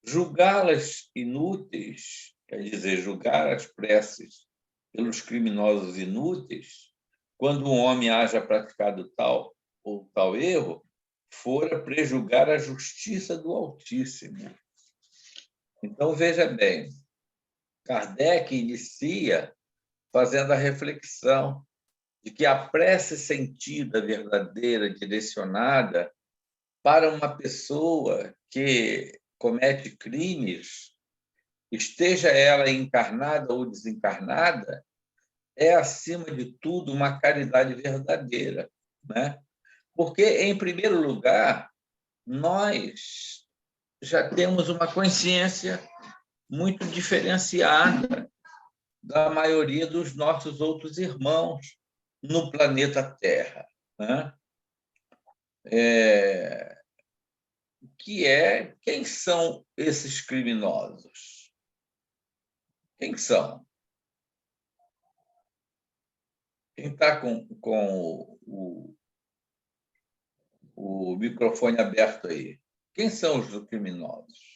Julgá-las inúteis, quer dizer, julgar as preces pelos criminosos inúteis, quando um homem haja praticado tal ou tal erro, fora prejulgar a justiça do Altíssimo. Então, veja bem, Kardec inicia fazendo a reflexão de que a prece sentida, verdadeira, direcionada para uma pessoa que comete crimes, esteja ela encarnada ou desencarnada, é, acima de tudo, uma caridade verdadeira, né? Porque, em primeiro lugar, nós já temos uma consciência muito diferenciada da maioria dos nossos outros irmãos no planeta Terra, né? Quem são esses criminosos? Quem são? Quem está com o microfone aberto aí? Quem são os criminosos?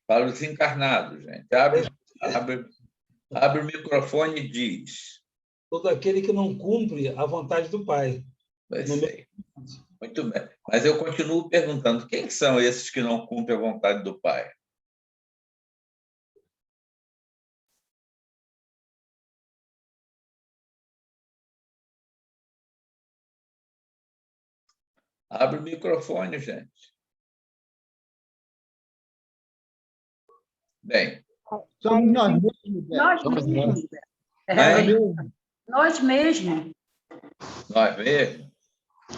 Para os encarnados, gente. Abre o microfone e diz. Todo aquele que não cumpre a vontade do Pai. Sei. Muito bem. Mas eu continuo perguntando, quem são esses que não cumprem a vontade do Pai? Abre o microfone, gente. Bem. Somos nós mesmos. Nós mesmos. Nós mesmos.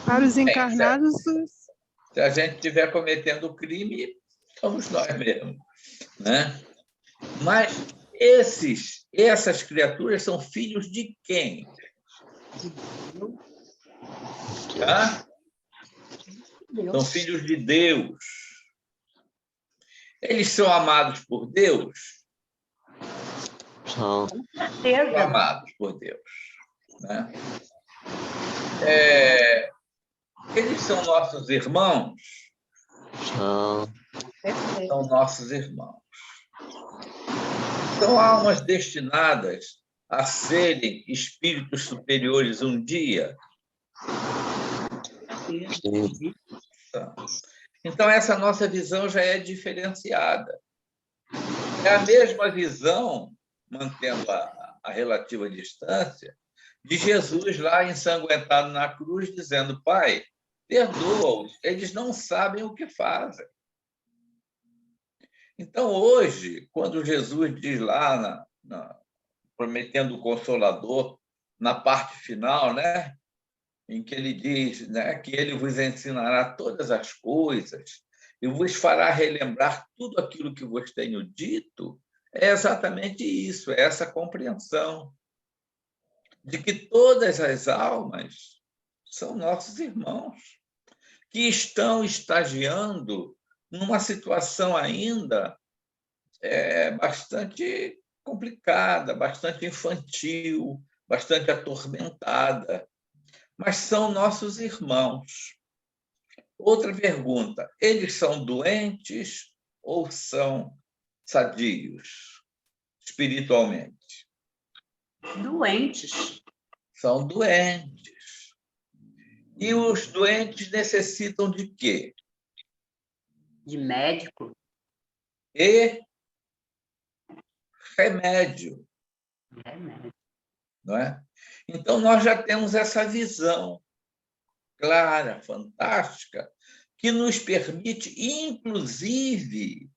Para os encarnados... Se a gente estiver cometendo crime, somos nós mesmos, né? Mas essas criaturas são filhos de quem? Tá? São filhos de Deus. Eles são amados por Deus? São. São amados por Deus, né? Eles são nossos irmãos? São nossos irmãos. São almas destinadas a serem espíritos superiores um dia? Sim. Então, essa nossa visão já é diferenciada. É a mesma visão, mantendo a relativa distância, de Jesus lá ensanguentado na cruz, dizendo: Pai, perdoa-os, eles não sabem o que fazem. Então, hoje, quando Jesus diz lá, prometendo o Consolador, na parte final, né, em que ele diz, né, que ele vos ensinará todas as coisas e vos fará relembrar tudo aquilo que vos tenho dito, é exatamente isso, é essa compreensão de que todas as almas são nossos irmãos, que estão estagiando numa situação ainda bastante complicada, bastante infantil, bastante atormentada, mas são nossos irmãos. Outra pergunta: eles são doentes ou são sadios espiritualmente? Doentes. São doentes. E os doentes necessitam de quê? De médico. E remédio, Remédio. não é? Então, nós já temos essa visão clara, fantástica, que nos permite, inclusive,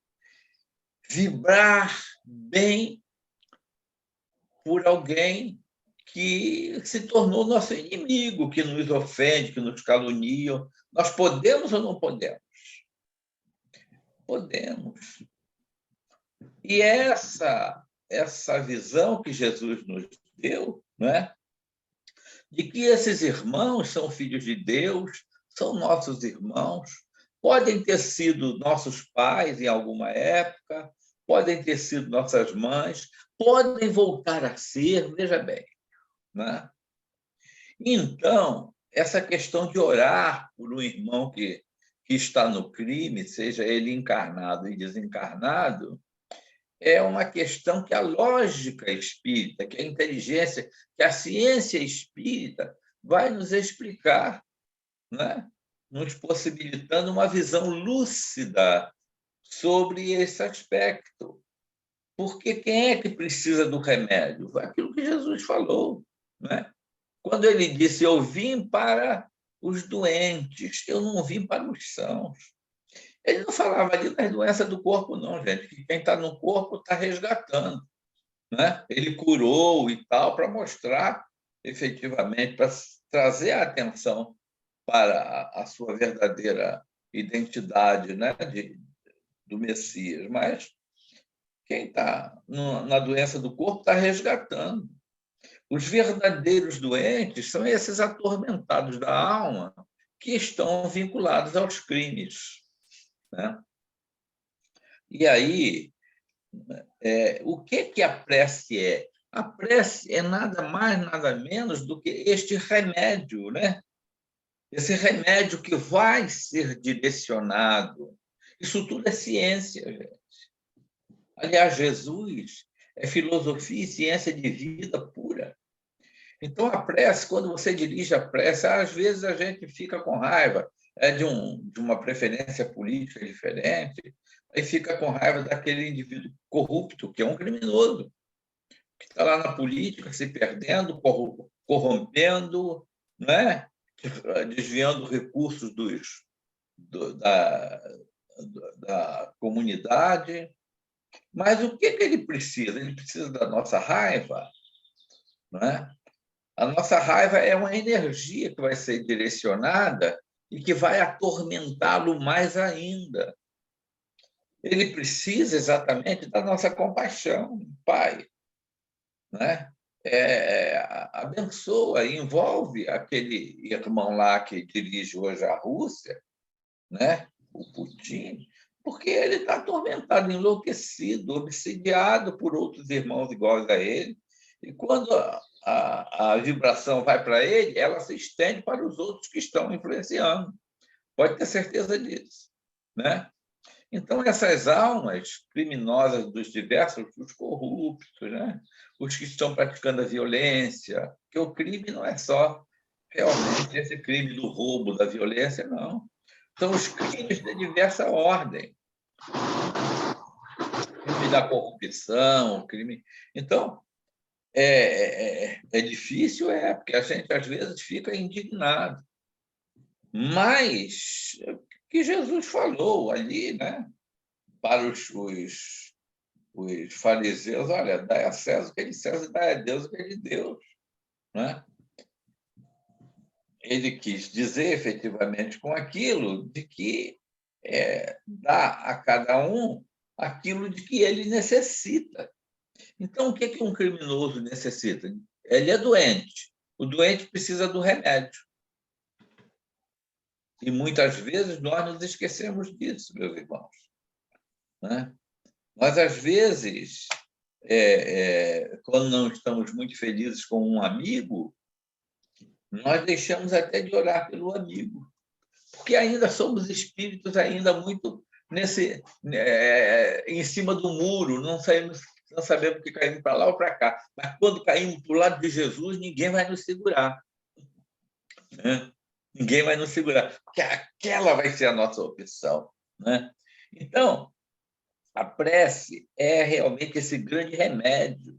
vibrar bem por alguém que se tornou nosso inimigo, que nos ofende, que nos calunia. Nós podemos ou não podemos? Podemos. E essa visão que Jesus nos deu, não é? De que esses irmãos são filhos de Deus, são nossos irmãos, podem ter sido nossos pais em alguma época, podem ter sido nossas mães, podem voltar a ser, veja bem, né? Então, essa questão de orar por um irmão que está no crime, seja ele encarnado e desencarnado, é uma questão que a lógica espírita, que a inteligência, que a ciência espírita vai nos explicar, né? Nos possibilitando uma visão lúcida sobre esse aspecto. Porque quem é que precisa do remédio? Foi aquilo que Jesus falou, né? Quando ele disse: eu vim para os doentes, eu não vim para os sãos. Ele não falava ali das doenças do corpo, não, gente, que quem está no corpo está resgatando, né? Ele curou e tal, para mostrar, efetivamente, para trazer a atenção para a sua verdadeira identidade, né, do Messias. Mas quem está na doença do corpo está resgatando. Os verdadeiros doentes são esses atormentados da alma que estão vinculados aos crimes, né? E aí, o que a prece é? A prece é nada mais, nada menos do que este remédio, né? Esse remédio que vai ser direcionado. Isso tudo é ciência, gente. Aliás, Jesus é filosofia e ciência de vida pura. Então, a prece, quando você dirige a prece, às vezes a gente fica com raiva de uma preferência política diferente, aí fica com raiva daquele indivíduo corrupto, que é um criminoso, que está lá na política, se perdendo, corrompendo, né? Desviando recursos da comunidade. Mas o que ele precisa? Ele precisa da nossa raiva, não é? A nossa raiva é uma energia que vai ser direcionada e que vai atormentá-lo mais ainda. Ele precisa exatamente da nossa compaixão, Pai, né? Abençoa, envolve aquele irmão lá que dirige hoje a Rússia, né? O Putin, Porque ele está atormentado, enlouquecido, obsidiado por outros irmãos iguais a ele. E quando a vibração vai para ele, ela se estende para os outros que estão influenciando. Pode ter certeza disso, né? Então, essas almas criminosas dos diversos, os corruptos, né? Os que estão praticando a violência, porque o crime não é só realmente esse crime do roubo, da violência, não. São os crimes de diversa ordem. O crime da corrupção, o crime... Então, é difícil, porque a gente, às vezes, fica indignado. Mas que Jesus falou ali, né, para os fariseus, olha, dai a César o que é de César e dai a Deus o que é de Deus. Né? Ele quis dizer, efetivamente, com aquilo, de que dá a cada um aquilo de que ele necessita. Então, o que é que um criminoso necessita? Ele é doente. O doente precisa do remédio. E muitas vezes nós nos esquecemos disso, meus irmãos. Né? Nós, às vezes, quando não estamos muito felizes com um amigo, nós deixamos até de orar pelo amigo, porque ainda somos espíritos ainda muito em cima do muro, não sabemos que caímos para lá ou para cá. Mas quando caímos para o lado de Jesus, ninguém vai nos segurar. Né? Ninguém vai nos segurar, porque aquela vai ser a nossa opção. Né? Então, a prece é realmente esse grande remédio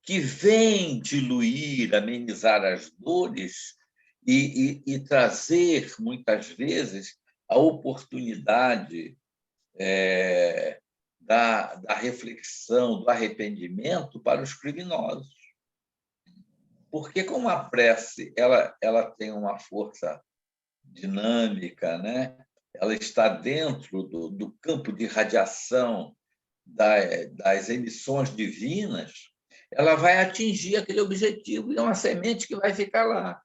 que vem diluir, amenizar as dores e trazer, muitas vezes, a oportunidade da reflexão, do arrependimento para os criminosos. Porque, como a prece ela tem uma força dinâmica, né? Ela está dentro do campo de radiação das emissões divinas, ela vai atingir aquele objetivo e é uma semente que vai ficar lá.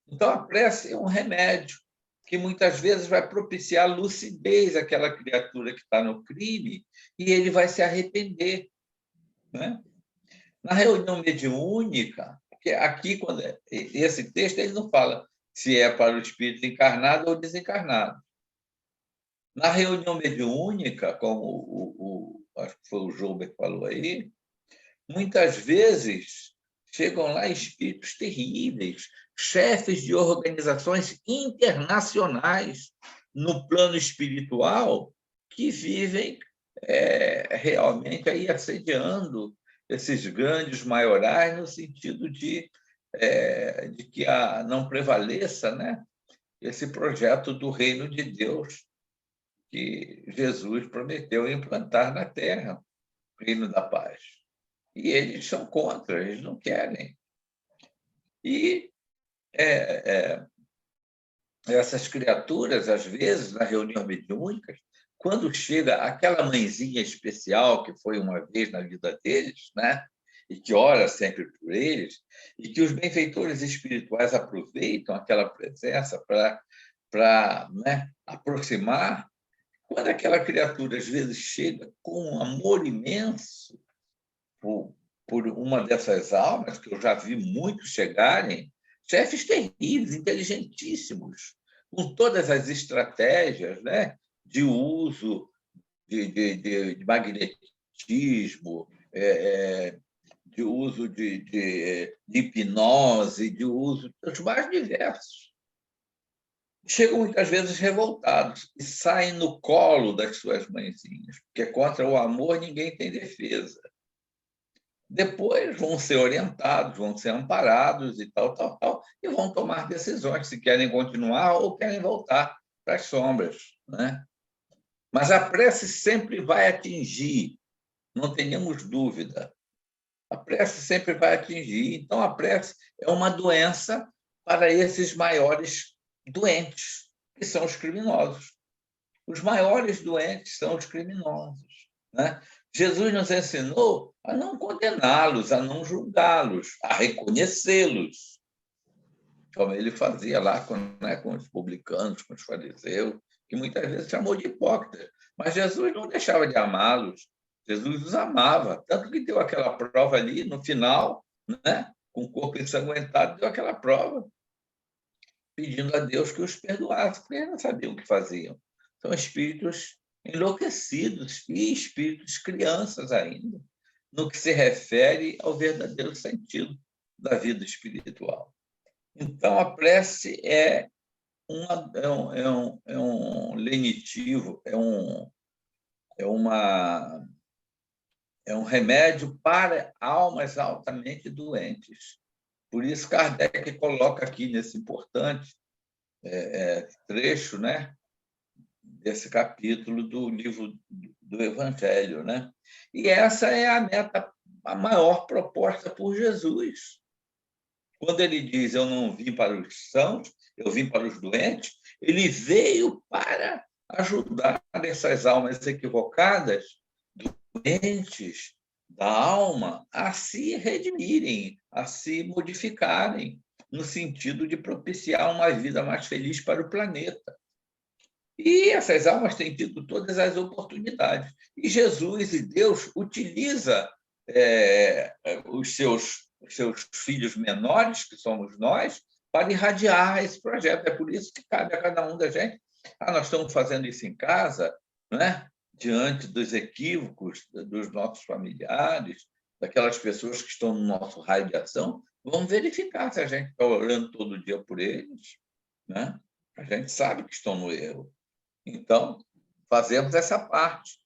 Então, a prece é um remédio que muitas vezes vai propiciar lucidez àquela criatura que está no crime e ele vai se arrepender. Né? Na reunião mediúnica, porque aqui, esse texto ele não fala se é para o espírito encarnado ou desencarnado. Na reunião mediúnica, como acho que foi o Joubert que falou aí, muitas vezes chegam lá espíritos terríveis, chefes de organizações internacionais no plano espiritual que vivem realmente aí assediando esses grandes maiorais no sentido de que não prevaleça, né, esse projeto do reino de Deus que Jesus prometeu implantar na Terra, o reino da paz. E eles são contra, eles não querem. E essas criaturas, às vezes, na reunião mediúnica, quando chega aquela mãezinha especial que foi uma vez na vida deles, né, e que ora sempre por eles, e que os benfeitores espirituais aproveitam aquela presença para aproximar, quando aquela criatura, às vezes, chega com um amor imenso por uma dessas almas, que eu já vi muitos chegarem, chefes terríveis, inteligentíssimos, com todas as estratégias, né, de uso de magnetismo, de uso de hipnose, de uso dos mais diversos. Chegam muitas vezes revoltados e saem no colo das suas mãezinhas, porque contra o amor ninguém tem defesa. Depois vão ser orientados, vão ser amparados e tal, e vão tomar decisões se querem continuar ou querem voltar para as sombras. Né? Mas a prece sempre vai atingir, não tenhamos dúvida. A prece sempre vai atingir. Então, a prece é uma doença para esses maiores doentes, que são os criminosos. Os maiores doentes são os criminosos. Né? Jesus nos ensinou a não condená-los, a não julgá-los, a reconhecê-los, como ele fazia lá com os publicanos, com os fariseus, que muitas vezes chamou de hipócritas. Mas Jesus não deixava de amá-los. Jesus os amava, tanto que deu aquela prova ali no final, né? Com o corpo ensanguentado, deu aquela prova, pedindo a Deus que os perdoasse, porque eles não sabiam o que faziam. São espíritos enlouquecidos e espíritos crianças ainda, no que se refere ao verdadeiro sentido da vida espiritual. Então, a prece é um lenitivo, é um remédio para almas altamente doentes. Por isso, Kardec coloca aqui nesse importante trecho, né, desse capítulo do livro do Evangelho, né? E essa é a meta, a maior proposta por Jesus. Quando ele diz, eu não vim para os sãos, eu vim para os doentes, ele veio para ajudar essas almas equivocadas, doentes da alma, a se redimirem, a se modificarem, no sentido de propiciar uma vida mais feliz para o planeta. E essas almas têm tido todas as oportunidades. E Jesus e Deus utiliza os seus filhos menores, que somos nós, para irradiar esse projeto. É por isso que cabe a cada um da gente. Nós estamos fazendo isso em casa, né? Diante dos equívocos dos nossos familiares, daquelas pessoas que estão no nosso raio de ação, vamos verificar se a gente está orando todo dia por eles, né? A gente sabe que estão no erro. Então, fazemos essa parte,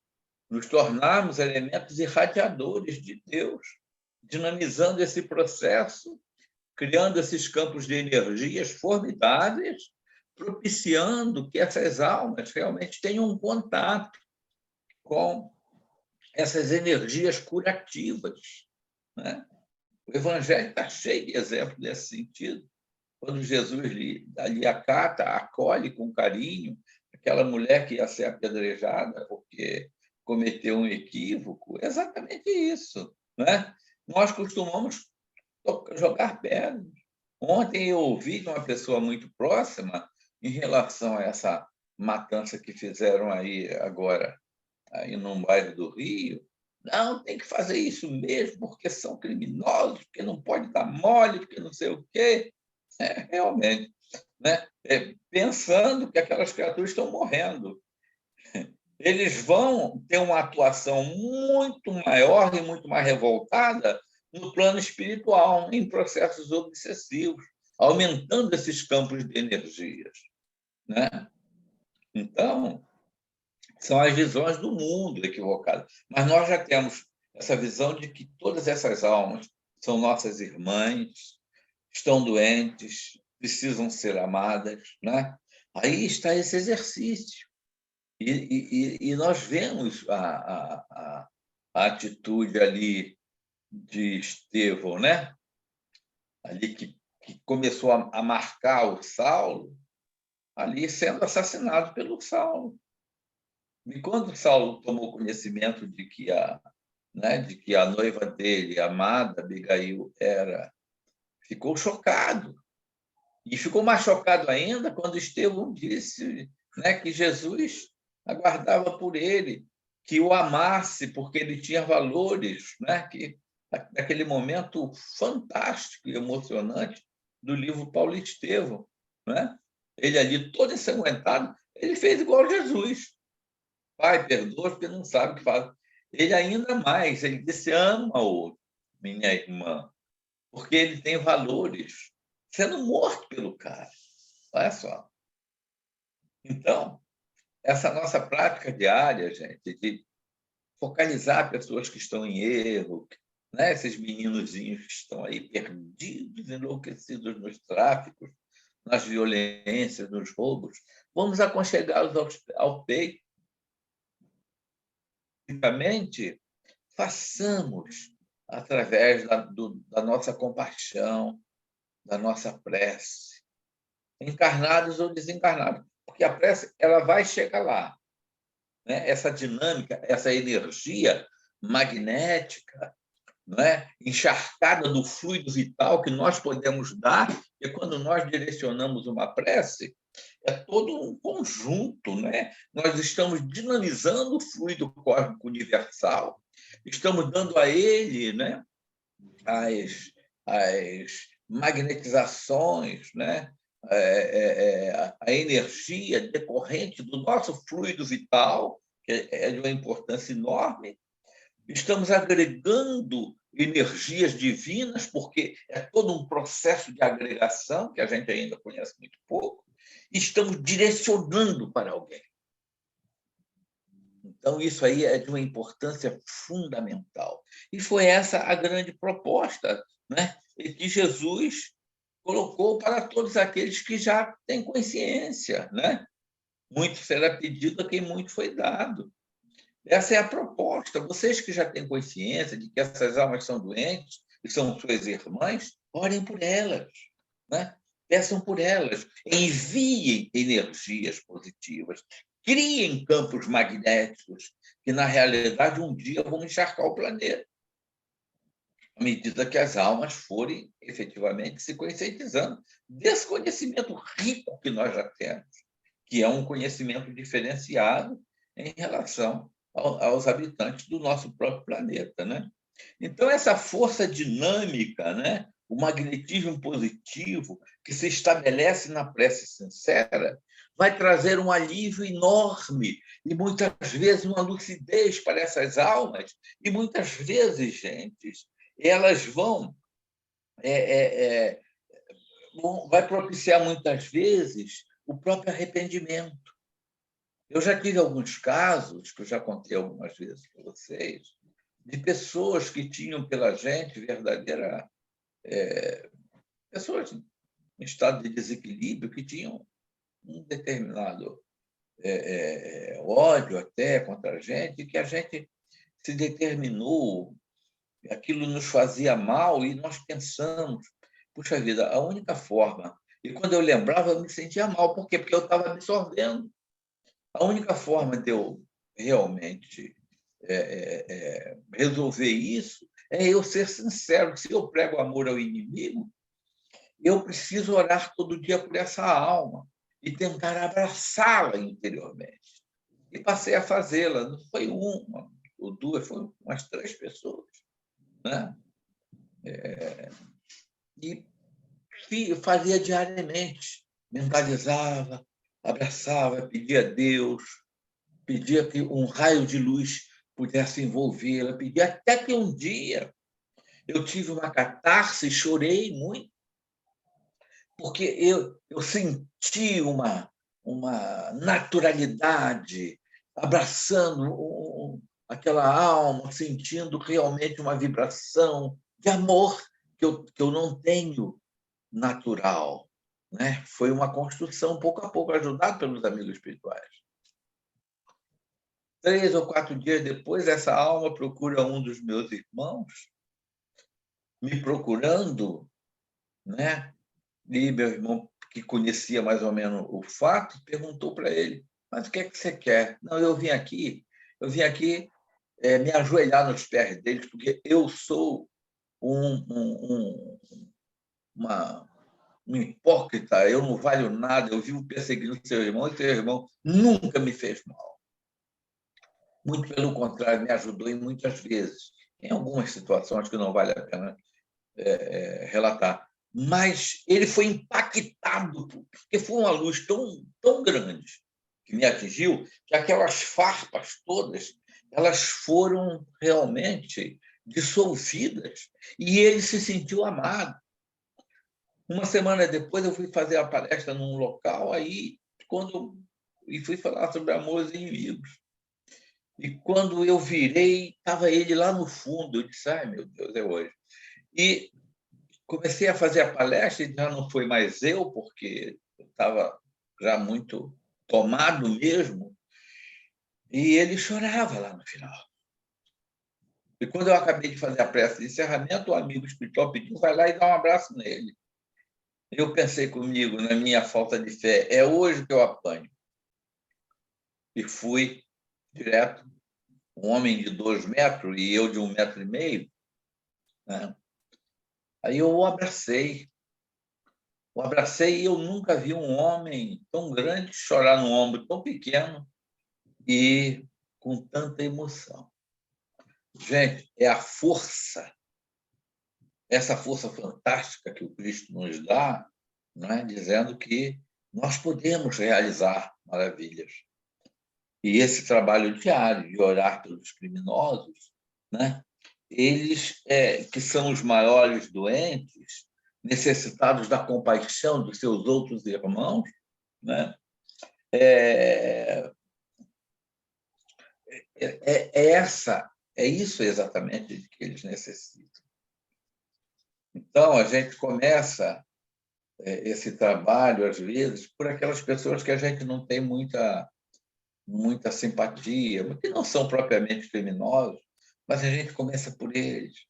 nos tornarmos elementos irradiadores de Deus, dinamizando esse processo, criando esses campos de energias formidáveis, propiciando que essas almas realmente tenham um contato com essas energias curativas, né? O Evangelho está cheio de exemplos nesse sentido. Quando Jesus ali acata, acolhe com carinho aquela mulher que ia ser apedrejada porque cometeu um equívoco, é exatamente isso, né? Nós costumamos jogar pedras. Ontem eu ouvi de uma pessoa muito próxima em relação a essa matança que fizeram aí agora, aí num bairro do Rio. Não, tem que fazer isso mesmo, porque são criminosos, porque não pode dar mole, porque não sei o quê. Realmente, né? Pensando que aquelas criaturas estão morrendo. Eles vão ter uma atuação muito maior e muito mais revoltada no plano espiritual, em processos obsessivos, aumentando esses campos de energias, né? Então, são as visões do mundo equivocadas. Mas nós já temos essa visão de que todas essas almas são nossas irmãs, estão doentes, precisam ser amadas, né? Aí está esse exercício. E nós vemos a atitude ali de Estevão, né? Ali que começou a marcar o Saulo, ali sendo assassinado pelo Saulo. E quando Saulo tomou conhecimento de que a noiva dele, a amada Abigail, ficou chocado. E ficou mais chocado ainda quando Estevão disse, né, que Jesus aguardava por ele, que o amasse porque ele tinha valores, né, que naquele momento fantástico e emocionante do livro Paulo Estevão, né? Ele ali todo ensanguentado, ele fez igual Jesus. Pai, perdoa porque não sabe o que faz. Ele ainda mais, ele disse, ama-o, minha irmã, porque ele tem valores, sendo morto pelo cara. Olha só. Então, essa nossa prática diária, gente, de focalizar pessoas que estão em erro, né? Esses meninozinhos que estão aí perdidos, enlouquecidos nos tráficos, nas violências, nos roubos, vamos aconchegá-los ao peito. Basicamente, façamos através da nossa compaixão, da nossa prece, encarnados ou desencarnados, porque a prece ela vai chegar lá, né? Essa dinâmica, essa energia magnética, né? Encharcada do fluido vital que nós podemos dar, e quando nós direcionamos uma prece, é todo um conjunto, né? Nós estamos dinamizando o fluido cósmico universal, estamos dando a ele, né, as magnetizações, né, a energia decorrente do nosso fluido vital, que é de uma importância enorme. Estamos agregando energias divinas, porque é todo um processo de agregação que a gente ainda conhece muito pouco, e estamos direcionando para alguém. Então, isso aí é de uma importância fundamental. E foi essa a grande proposta, né, que Jesus colocou para todos aqueles que já têm consciência, né? Muito será pedido a quem muito foi dado. Essa é a proposta. Vocês que já têm consciência de que essas almas são doentes e são suas irmãs, orem por elas, né? Peçam por elas, enviem energias positivas, criem campos magnéticos que, na realidade, um dia vão encharcar o planeta, à medida que as almas forem efetivamente se conscientizando desse conhecimento rico que nós já temos, que é um conhecimento diferenciado em relação aos habitantes do nosso próprio planeta, né? Então, essa força dinâmica, né, o magnetismo positivo que se estabelece na prece sincera, vai trazer um alívio enorme e, muitas vezes, uma lucidez para essas almas. E, muitas vezes, gente, elas vai propiciar, muitas vezes, o próprio arrependimento. Eu já tive alguns casos, que eu já contei algumas vezes para vocês, de pessoas que tinham pela gente verdadeira... pessoas em estado de desequilíbrio que tinham um determinado ódio até contra a gente, que a gente se determinou, aquilo nos fazia mal e nós pensamos, puxa vida, a única forma... E quando eu lembrava, eu me sentia mal. Por quê? Porque eu estava absorvendo. A única forma de eu realmente resolver isso é eu ser sincero. Se eu prego amor ao inimigo, eu preciso orar todo dia por essa alma e tentar abraçá-la interiormente. E passei a fazê-la. Não foi uma ou duas, foram umas 3 pessoas, né? E fazia diariamente. Mentalizava, abraçava, pedia a Deus, pedia que um raio de luz pudesse envolvê-la, pedia até que um dia eu tive uma catarse e chorei muito, porque eu senti uma naturalidade abraçando aquela alma, sentindo realmente uma vibração de amor que eu não tenho natural, né? Foi uma construção, pouco a pouco, ajudado pelos amigos espirituais. 3 ou 4 dias depois, essa alma procura um dos meus irmãos, me procurando, né? E meu irmão, que conhecia mais ou menos o fato, perguntou para ele: mas o que é que você quer? Não, eu vim aqui me ajoelhar nos pés deles, porque eu sou um hipócrita, eu não valho nada, eu vivo perseguindo seu irmão, e seu irmão nunca me fez mal. Muito pelo contrário, me ajudou em muitas vezes, em algumas situações que não vale a pena relatar. Mas ele foi impactado, porque foi uma luz tão grande que me atingiu, que aquelas farpas todas elas foram realmente dissolvidas e ele se sentiu amado. Uma semana depois, eu fui fazer a palestra num local e fui falar sobre amor aos inimigos. E quando eu virei, estava ele lá no fundo. Eu disse: ai, meu Deus, é hoje. E comecei a fazer a palestra e já não foi mais eu, porque eu estava já muito tomado mesmo. E ele chorava lá no final. E quando eu acabei de fazer a prece de encerramento, o amigo espiritual pediu: vai lá e dá um abraço nele. Eu pensei comigo, na minha falta de fé, é hoje que eu apanho. E fui direto, um homem de 2 metros e eu de 1,5 metro, né? Aí eu o abracei. O abracei e eu nunca vi um homem tão grande chorar num ombro tão pequeno e com tanta emoção. Gente, é a força, essa força fantástica que o Cristo nos dá, não é? Dizendo que nós podemos realizar maravilhas. E esse trabalho diário de orar pelos criminosos, né? Eles que são os maiores doentes, necessitados da compaixão dos seus outros irmãos, né? É isso exatamente que eles necessitam. Então, a gente começa esse trabalho, às vezes, por aquelas pessoas que a gente não tem muita simpatia, que não são propriamente criminosos, mas a gente começa por eles.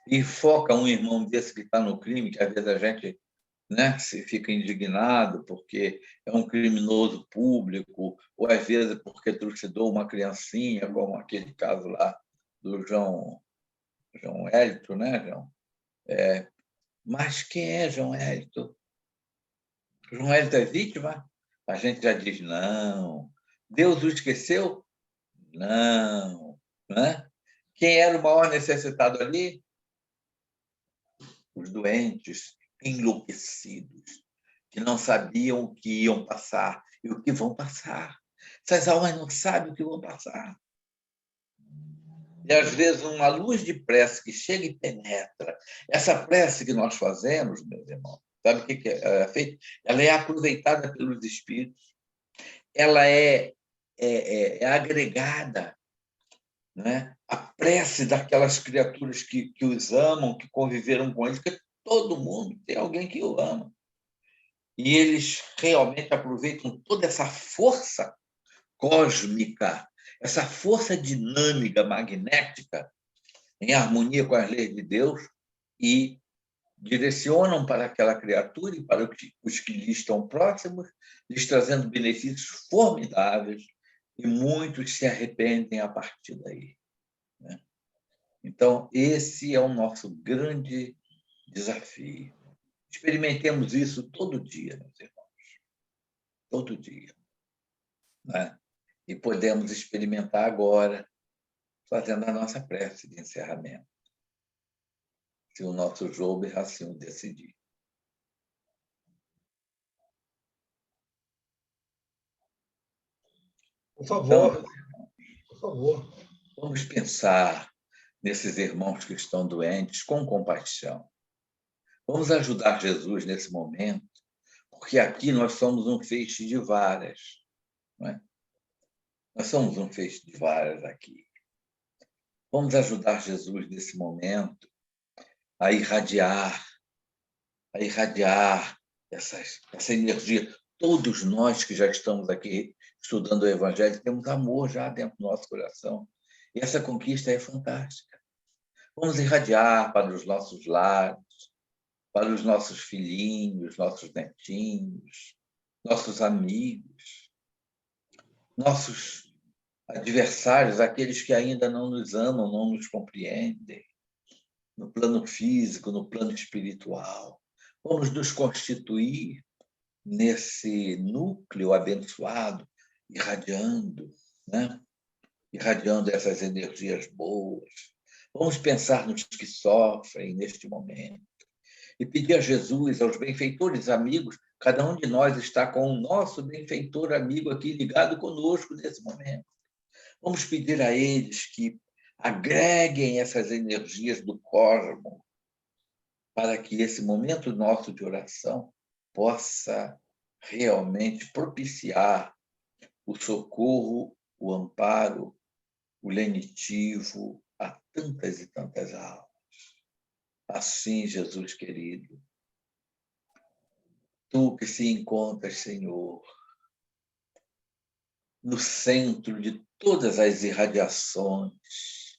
E foca um irmão desse que está no crime, que às vezes a gente, né, se fica indignado porque é um criminoso público, ou às vezes porque trucidou uma criancinha, como aquele caso lá do João Hélito, né, João? Mas quem é João Hélito? João Hélito é vítima? A gente já diz não. Deus o esqueceu? Não. Né? Quem era o maior necessitado ali? Os doentes, enlouquecidos, que não sabiam o que iam passar e o que vão passar. Essas almas não sabem o que vão passar. E, às vezes, uma luz de prece que chega e penetra. Essa prece que nós fazemos, meus irmãos, sabe o que é feito? Ela é aproveitada pelos espíritos. Ela é agregada, né? A prece daquelas criaturas que os amam, que conviveram com eles, porque todo mundo tem alguém que o ama. E eles realmente aproveitam toda essa força cósmica, essa força dinâmica, magnética, em harmonia com as leis de Deus, e direcionam para aquela criatura e para os que lhe estão próximos, lhes trazendo benefícios formidáveis, e muitos se arrependem a partir daí. Né? Então, esse é o nosso grande desafio. Experimentemos isso todo dia, meus irmãos. Todo dia. Né? E podemos experimentar agora, fazendo a nossa prece de encerramento, se o nosso Jober assim o decidir. Por favor, Então, por favor. Vamos pensar nesses irmãos que estão doentes com compaixão. Vamos ajudar Jesus nesse momento, porque aqui nós somos um feixe de varas. Não é? Nós somos um feixe de varas aqui. Vamos ajudar Jesus nesse momento a irradiar essa energia. Todos nós que já estamos aqui estudando o Evangelho temos amor já dentro do nosso coração. E essa conquista é fantástica. Vamos irradiar para os nossos lares, para os nossos filhinhos, nossos netinhos, nossos amigos, nossos adversários, aqueles que ainda não nos amam, não nos compreendem, no plano físico, no plano espiritual. Vamos nos constituir nesse núcleo abençoado, irradiando, né? Irradiando essas energias boas. Vamos pensar nos que sofrem neste momento e pedir a Jesus, aos benfeitores amigos, cada um de nós está com o nosso benfeitor amigo aqui ligado conosco nesse momento. Vamos pedir a eles que agreguem essas energias do cosmos para que esse momento nosso de oração possa realmente propiciar o socorro, o amparo, o lenitivo a tantas e tantas almas. Assim, Jesus querido, tu que se encontras, Senhor, no centro de todas as irradiações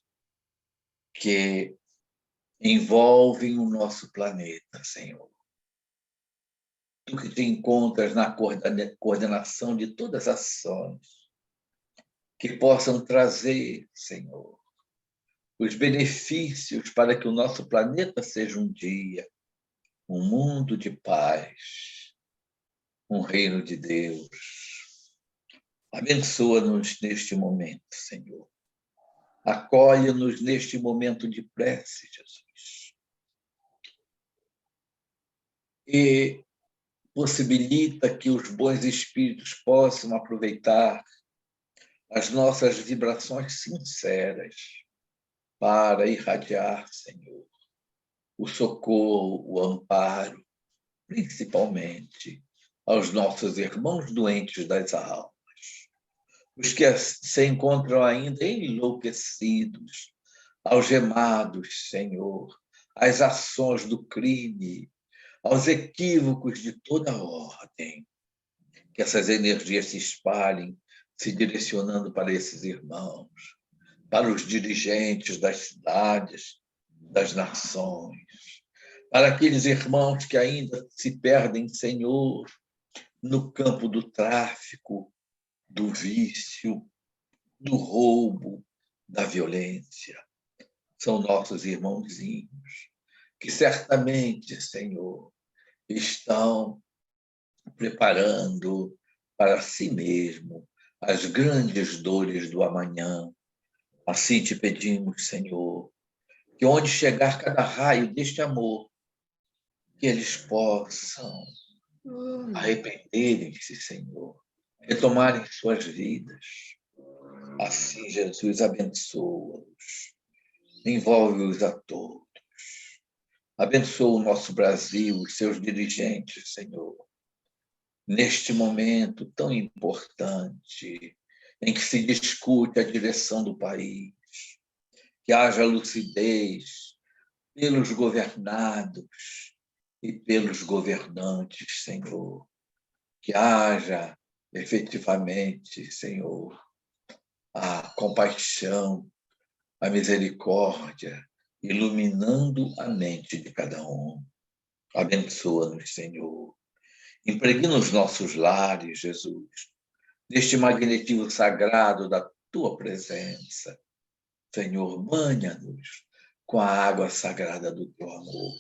que envolvem o nosso planeta, Senhor. Tu que te encontras na coordenação de todas as ações que possam trazer, Senhor, os benefícios para que o nosso planeta seja um dia um mundo de paz, um reino de Deus. Abençoa-nos neste momento, Senhor. Acolhe-nos neste momento de prece, Jesus. E possibilita que os bons espíritos possam aproveitar as nossas vibrações sinceras para irradiar, Senhor, o socorro, o amparo, principalmente aos nossos irmãos doentes das almas, os que se encontram ainda enlouquecidos, algemados, Senhor, às ações do crime, aos equívocos de toda ordem. Que essas energias se espalhem, se direcionando para esses irmãos, para os dirigentes das cidades, das nações, para aqueles irmãos que ainda se perdem, Senhor, no campo do tráfico, do vício, do roubo, da violência. São nossos irmãozinhos, que certamente, Senhor, estão preparando para si mesmo as grandes dores do amanhã. Assim te pedimos, Senhor, que onde chegar cada raio deste amor, que eles possam arrependerem-se, Senhor, retomarem suas vidas. Assim, Jesus, abençoa-os, envolve-os a todos. Abençoa o nosso Brasil, os seus dirigentes, Senhor, neste momento tão importante em que se discute a direção do país, que haja lucidez pelos governados e pelos governantes, Senhor, que haja efetivamente, Senhor, a compaixão, a misericórdia, iluminando a mente de cada um. Abençoa-nos, Senhor. Impregna os nossos lares, Jesus, deste magnetismo sagrado da Tua presença. Senhor, banha-nos com a água sagrada do Teu amor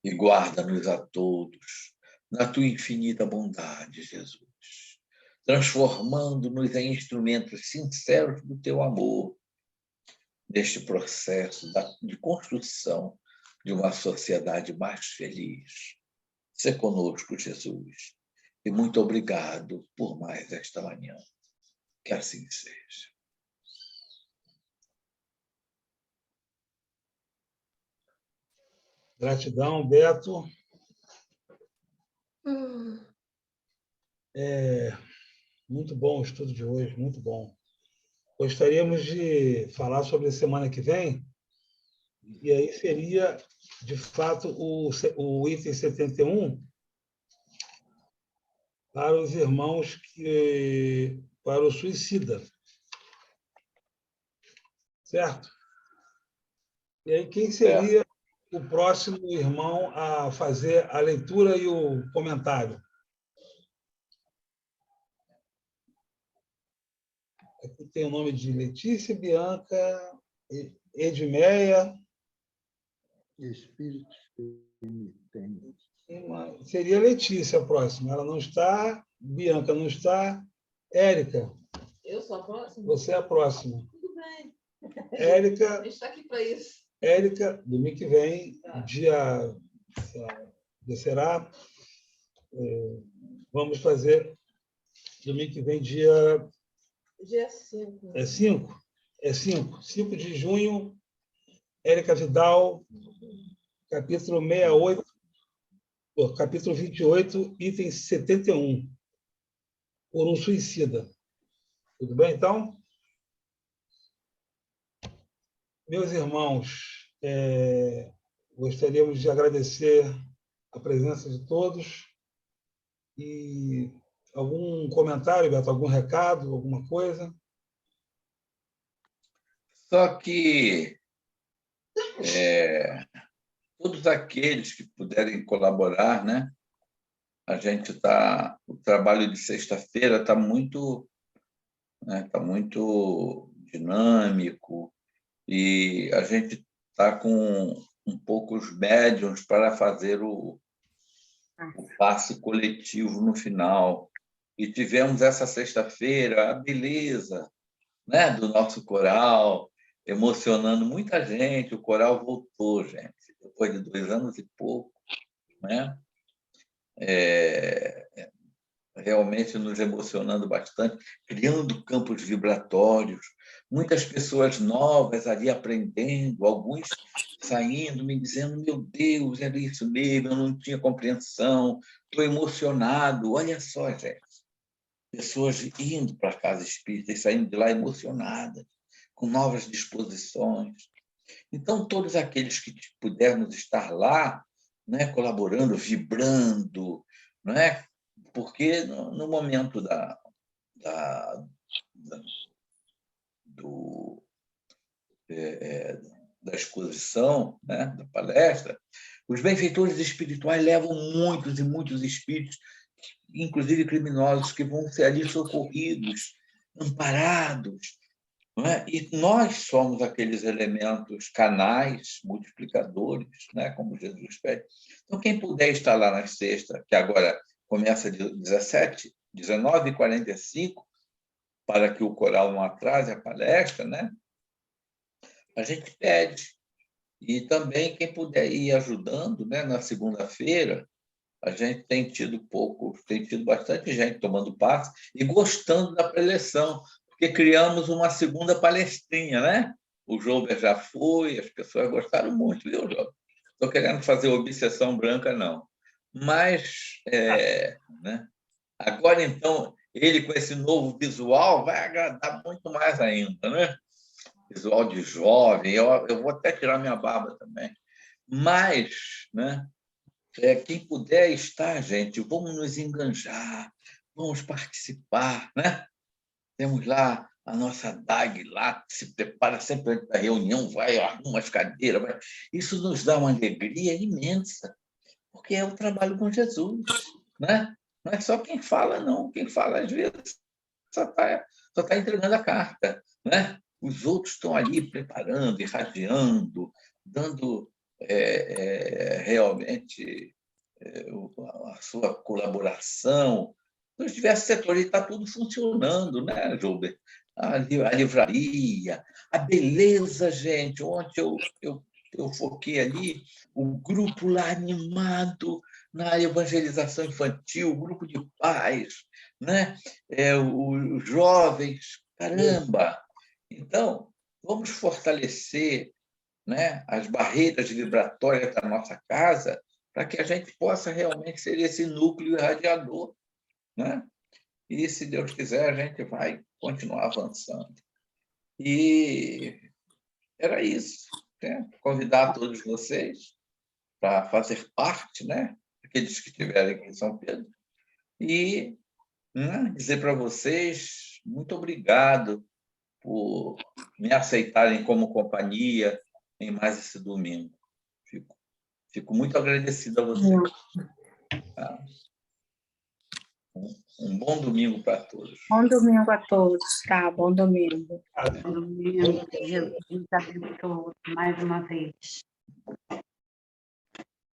e guarda-nos a todos na Tua infinita bondade, Jesus, transformando-nos em instrumentos sinceros do Teu amor neste processo de construção de uma sociedade mais feliz. Sê conosco, Jesus, e muito obrigado por mais esta manhã. Que assim seja. Gratidão, Beto. Muito bom o estudo de hoje, muito bom. Gostaríamos de falar sobre a semana que vem, e aí seria, de fato, o item 71 para os irmãos para o suicida. Certo? E aí, quem seria o próximo irmão a fazer a leitura e o comentário? Aqui tem o nome de Letícia, Bianca, Edmeia. Espírito penitente. Seria Letícia a próxima. Ela não está, Bianca não está, Érica. Eu sou a próxima? Você é a próxima. Tudo bem. Érica. A gente está aqui para isso. Érica, domingo que vem, dia será. Vamos fazer domingo que vem, dia 5. É 5? É 5. 5 de junho, Érica Vidal, capítulo 68, capítulo 28, item 71, por um suicida. Tudo bem, então? Meus irmãos, gostaríamos de agradecer a presença de todos e algum comentário, Beto, algum recado, alguma coisa? Só que todos aqueles que puderem colaborar, né? A gente o trabalho de sexta-feira está muito dinâmico e a gente está com poucos médiuns para fazer o passe coletivo no final. E tivemos essa sexta-feira a beleza, né, do nosso coral, emocionando muita gente. O coral voltou, gente, depois de 2 anos e pouco, né? Realmente nos emocionando bastante, criando campos vibratórios, muitas pessoas novas ali aprendendo, alguns saindo, me dizendo, meu Deus, era isso mesmo, eu não tinha compreensão, estou emocionado. Olha só, gente, pessoas indo para a casa espírita e saindo de lá emocionadas, com novas disposições. Então, todos aqueles que pudermos estar lá, né, colaborando, vibrando, não é? Porque no momento da exposição, né, da palestra, os benfeitores espirituais levam muitos e muitos espíritos, inclusive criminosos, que vão ser ali socorridos, amparados. Não é? E nós somos aqueles elementos, canais, multiplicadores, né, como Jesus pede. Então, quem puder estar lá na sexta, que agora começa de 19h45, para que o coral não atrase a palestra, né, a gente pede. E também quem puder ir ajudando, né, na segunda-feira, a gente tem tido bastante gente tomando passe e gostando da preleção, porque criamos uma segunda palestrinha, né? O Jober já foi, as pessoas gostaram muito, viu, Jober? Estou querendo fazer obsessão branca, não. Mas, né? Agora, então, ele com esse novo visual vai agradar muito mais ainda, né? Visual de jovem, eu vou até tirar minha barba também. Mas, né? Quem puder estar, gente, vamos nos enganjar, vamos participar, né? Temos lá a nossa DAG lá, que se prepara sempre antes da reunião, vai, arruma as cadeiras. Vai. Isso nos dá uma alegria imensa, porque é o trabalho com Jesus, né? Não é só quem fala, não. Quem fala, às vezes, só tá entregando a carta, né? Os outros estão ali preparando, irradiando, dando realmente a sua colaboração nos diversos setores. Está tudo funcionando, né, Jober? A livraria, a beleza, gente. Ontem eu foquei ali o grupo lá animado na evangelização infantil, o grupo de pais, né? Os jovens, caramba! Então, vamos fortalecer, né, as barreiras vibratórias da nossa casa para que a gente possa realmente ser esse núcleo irradiador, né? E, se Deus quiser, a gente vai continuar avançando. E era isso, né? Convidar todos vocês para fazer parte, né? Aqueles que estiverem aqui em São Pedro, e, né, dizer para vocês muito obrigado por me aceitarem como companhia em mais esse domingo. Fico muito agradecido a vocês. Tá? Um bom domingo para todos. Bom domingo a todos, tá? Bom domingo. Bom domingo. Jesus abençoe mais uma vez.